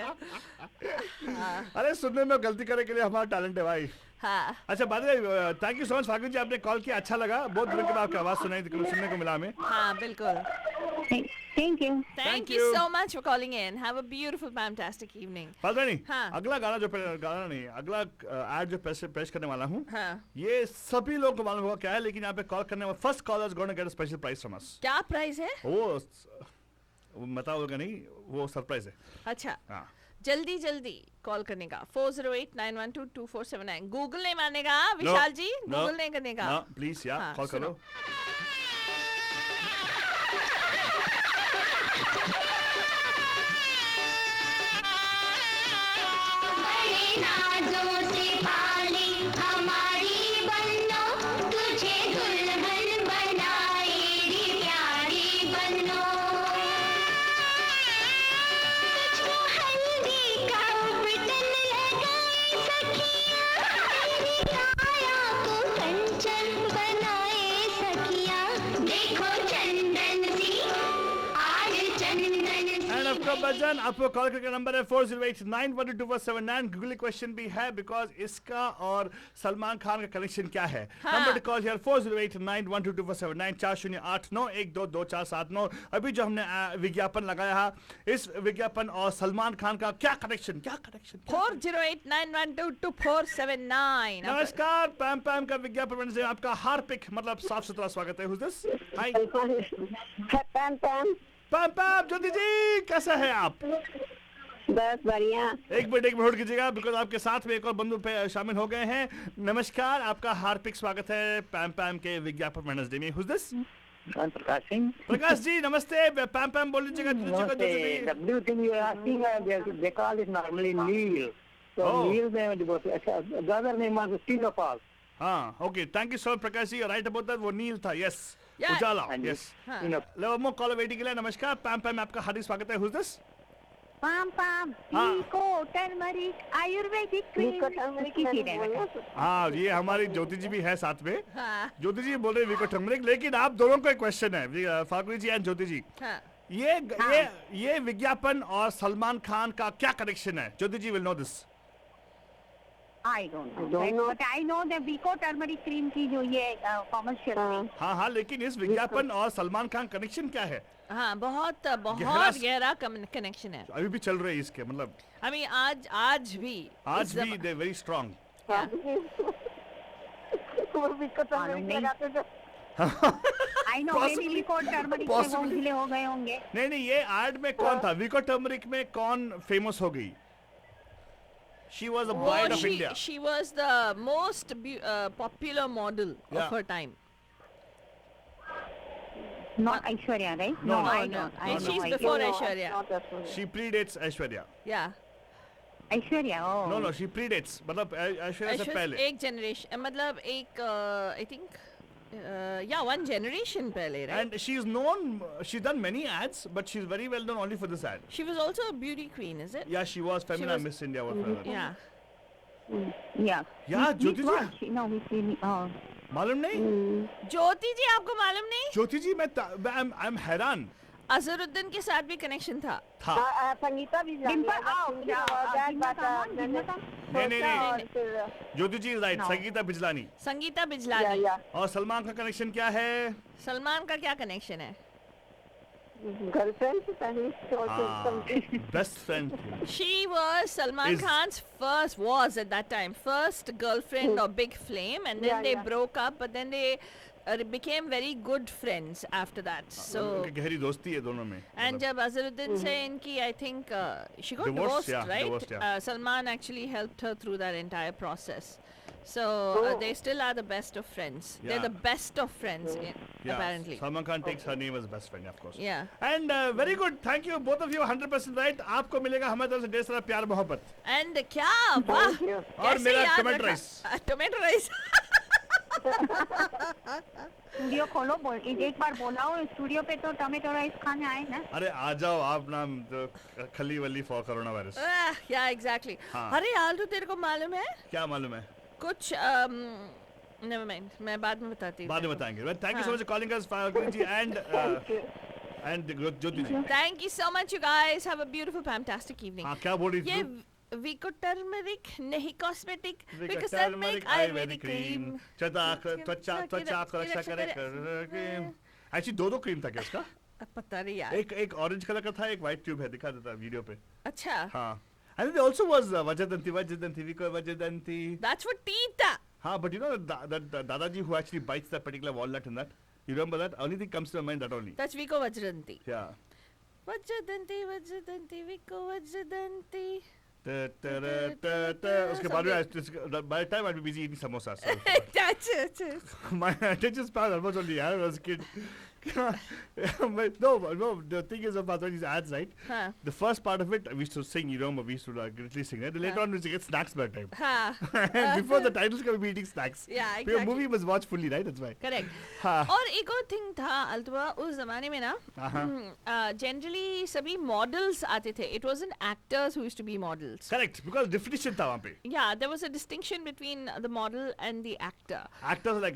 अरे, सुनने में गलती करने के लिए हमारा टैलेंट है भाई। हाँ। अच्छा, बात है, thank you so much Falguni ji, आपने कॉल किया, अच्छा लगा। बहुत दिनों के बाद आपकी आवाज सुनने को मिला हमें। हाँ, बिल्कुल। Thank you. Thank you so much for calling in. Have a beautiful, fantastic evening. Falguni, हाँ। अगला अगला ऐड जो पेश करने वाला हूँ, हाँ। ये सभी लोगों को मालूम होगा क्या है, लेकिन यहाँ पे कॉल करने वाला first caller is gonna get a special prize from us. क्या प्राइज है? वो बताओगे नहीं, वो सरप्राइज है। अच्छा, हाँ। जल्दी जल्दी कॉल करने का 4089122479 गूगल नहीं मानेगा विशाल जी गूगल नहीं करने का No, please, yeah, हाँ, call सुनो। करो. बजन आपको कॉल करके नंबर है 4089122479 गूगल क्वेश्चन भी है बिकॉज इसका और सलमान खान का कनेक्शन क्या है नंबर टू कॉल हियर 4089122479 4089122479 अभी जो हमने विज्ञापन लगाया है इस विज्ञापन और सलमान खान का क्या कनेक्शन 4089122479 नमस्कार पैम पैम का विज्ञापन से आपका हार्दिक मतलब साफ सुथरा स्वागत है Who's this? Hi. पैम पैम पैम पैम ज्योति जी कैसा है आप बस बढ़िया एक मिनट होल्ड कीजिएगा बिकॉज आपके साथ में एक और बंधु पे शामिल हो गए हैं नमस्कार आपका हार्दिक स्वागत है पैम पैम के विज्ञापन वेडनेसडे में Who's this? प्रकाश सिंह प्रकाश जी नमस्ते पैम पैम बोल लीजिएगा The blue thing you are asking, they call it normally Neil. So Oh. Neil, the other name was Tinopal. हाँ okay thank you so much Prakash ji right about that वो नील था यस Yeah. उजाला हाँ जी। Yes Tinopal. लो मो call waiting के लिए नमस्कार पैम पैम आपका हार्दिक स्वागत है Who's this? पाम पाम हाँ। वीको टर्मरिक आयुर्वेदिक क्रीम हाँ ये हमारी ज्योति जी भी है साथ में हाँ ज्योति जी बोल रहे विको टर्मरिक लेकिन आप दोनों को एक क्वेश्चन है फाकरी जी एंड ज्योति जी हाँ ये विज्ञापन और सलमान खान का क्या कनेक्शन है Jyoti ji will know this I don't know but I know the Vicco turmeric cream की जो ये कॉमर्शियल हाँ हाँ लेकिन इस विज्ञापन और सलमान खान कनेक्शन क्या है हाँ बहुत गहरा- गहरा कनेक्शन है अभी भी चल रहे हैं इसके मतलब I mean, आज भी आज इस भी they very strong I know maybe Vicco turmeric से वो उजले हो गए होंगे नहीं ये एड में कौन था विको टर्मरिक में कौन फेमस हो गई she was a bride of India she was the most popular model Yeah. of her time. Not Aishwarya right No, I no. Don't She's before Aishwarya. She predates Aishwarya Yeah. Aishwarya oh no she predates मतलब ऐश्वर्या से Aishwarya पहले एक generation मतलब एक I think yeah one generation पहले right. and she is known she's done many ads but she's very well known only for this ad She was also a beauty queen, is it? yeah she was femina was- miss india whatever Yeah. या Yeah, Jyoti ji. No we मालूम नहीं ज्योति जी आपको मालूम नहीं ज्योति जी मैं I am हैरान अजहरुद्दीन के साथ भी कनेक्शन था था संगीता भी डिंपल नहीं ज्योति जी राइट संगीता बिजलानी संगीता बिजलानी और सलमान का कनेक्शन क्या है सलमान का क्या कनेक्शन है best friend She was Salman Is- Khan's was at that time first girlfriend or big flame, and then they broke up, but then they became very good friends after that. So गहरी दोस्ती है दोनों में and जब Azharuddin से इनकी I think she got Divorced, divorced, yeah, right? divorced, yeah. Salman actually helped her through that entire process. So they still are the best of friends. They're Yeah. the best of friends, apparently. Salman Khan takes her name as best friend of course Yeah. and very good thank you both of you 100% right आपको मिलेगा हमारी तरफ से ढेर सारा प्यार मोहब्बत And क्या वाह और कैसे मेरा याद टोमेटो रखा? राइस टोमेटो राइस स्टूडियो खोलो एक बार बोला हो स्टूडियो पे तो टमेटो राइस खाने आए ना अरे आ जाओ आप ना तो खली वली फॉर कोरोना वायरस या एग्जैक्टली हाँ। अरे आलू तेरे को मालूम है क्या मालूम है कुछ नेवर माइंड मैं बाद में बताती बाद में बताएंगे thank you so much calling us Falguni ji and Jyoti ji thank you so much you guys have a beautiful fantastic evening हाँ क्या बोल रही ये थी वीको टर्मरिक नहीं cosmetic Because turmeric Ayurvedic cream त्वचा को रक्षा करे एक्चुअली दो क्रीम था क्या उसका पता नहीं यार एक ऑरेंज कलर का था एक व्हाइट ट्यूब है दिखा देता वीडियो पे अच्छा हाँ and there also was Vajjadanti Viko Vajjadanti that's for teeth हाँ but you know that Dadaji who actually bites that particular walnut in that you remember that only thing comes to my mind that only that's Vicco वज्रंती yeah Vajradanti Vajradanti Vicco Vajradanti. उसके बाद में by the time I'd be busy eating samosas. So अच्छा. my attention span almost only when I was a kid. No, the thing is about these ads, right? हाँ. The first part of it, we used to sing, we used to literally sing it. Later on, we used to get snacks by the time. हाँ. And before the titles come, we eating snacks. Yeah, Because exactly. movie was watched fully, right? That's why. Correct. हाँ. और एक और thing था अल्तवा उस जमाने में ना जनरली सभी मॉडल्स आते थे. It wasn't actors who used to be models. Correct, because definition था वहाँ पे. Yeah, there was a distinction between the model and the actor. Actors are like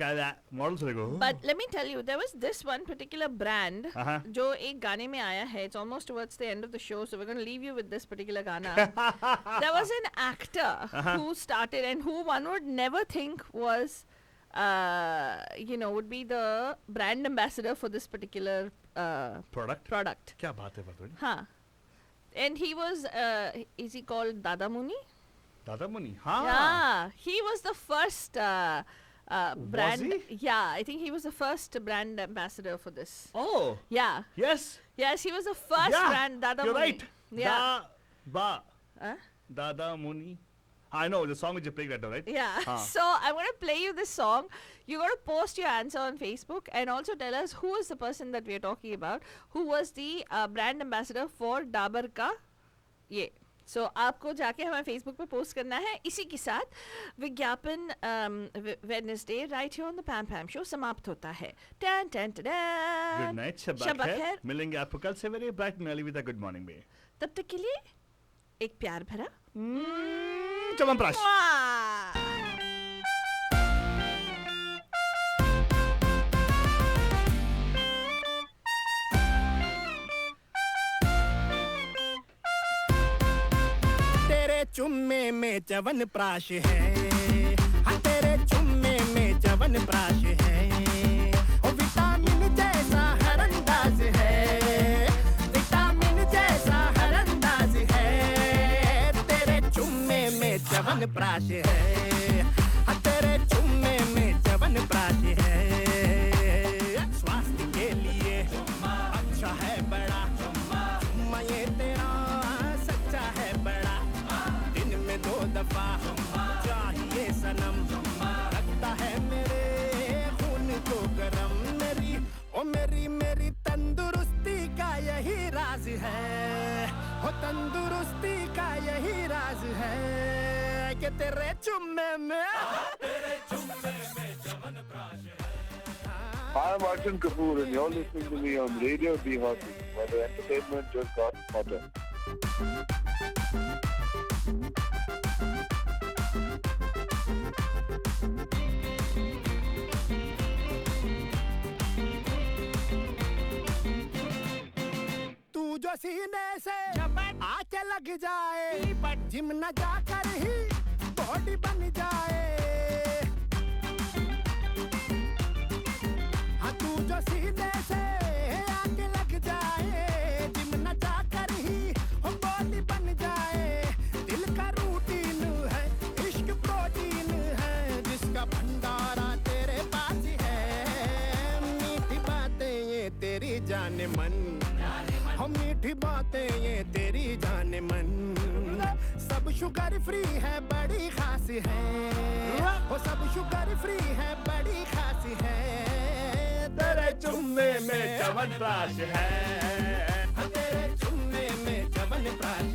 models are like, oh. But let me tell you, there was this one particular brand जो एक गाने में आया है. It's almost towards the end of the show, so we're going to leave you with this particular गाना. There was an actor who started and who one would never think was, would be the brand ambassador for this particular product. क्या बात है बात हाँ. And he was, is he called Dada Muni? दादा मुनि. हाँ. Yeah, he was the first brand. he? Yeah, I think he was the first brand ambassador for this. Oh. Yeah. Yes. Yes, he was the first brand. Dada You're Muni. right. Yeah. Huh? Dada Muni. I know the song which you're playing right now, right? Yeah. So I'm going to play you this song. You're going to post your answer on Facebook and also tell us who is the person that we are talking about, who was the brand ambassador for Dabur का ये. So आपको जाके हमारे Facebook पे post करना है. इसी के साथ विज्ञापन Wednesday right here on the Pam Pam Show समाप्त होता है. टन टन टन. Good night. शब्बा खैर. मिलेंगे आपको कल से very bright and early with a good morning में. तब तक के लिए एक प्यार भरा च्यवनप्राश. तेरे चुम्मे में च्यवनप्राश है. हाँ तेरे चुम्मे में च्यवनप्राश है. ओ विटामिन जैसा हर अंदाज है. विटामिन जैसा हर अंदाज है. तेरे चुम्मे में च्यवनप्राश है. हाँ तेरे चुम्मे में च्यवनप्राश है. स्वास्थ्य के लिए अच्छा है बड़ा. चुम्मा ये तेरा सच्चा है बड़ा. दिन में 2 दफा चाहिए सनम. रखता है मेरे खून को गरम. मेरी तंदुरुस्ती का यही राज है. हो तंदुरुस्ती का यही राज है कि तेरे चुम्मे में च्यवनप्राश है. I'm Arjun Kapoor and you're listening to me on Radio Bihati, where the entertainment just got hotter. तू जो सीने से आके लग जाए. जिम न जाकर ही बॉडी बन जाए. हाँ तू जो सीने से आके लग जाए. जिम न जाकर ही बॉडी बन जाए. दिल का रूटीन है, इश्क प्रोटीन है, जिसका भंडारा तेरे पास है. मीठी बातें ये तेरी जाने मन. हम मीठी बातें ये तेरी जाने मन. सब शुगर फ्री है बड़ी खास है. वो सब शुगर फ्री है बड़ी खास है. तेरे चुम्मे में च्यवनप्राश है. तेरे चुम्मे में च्यवनप्राश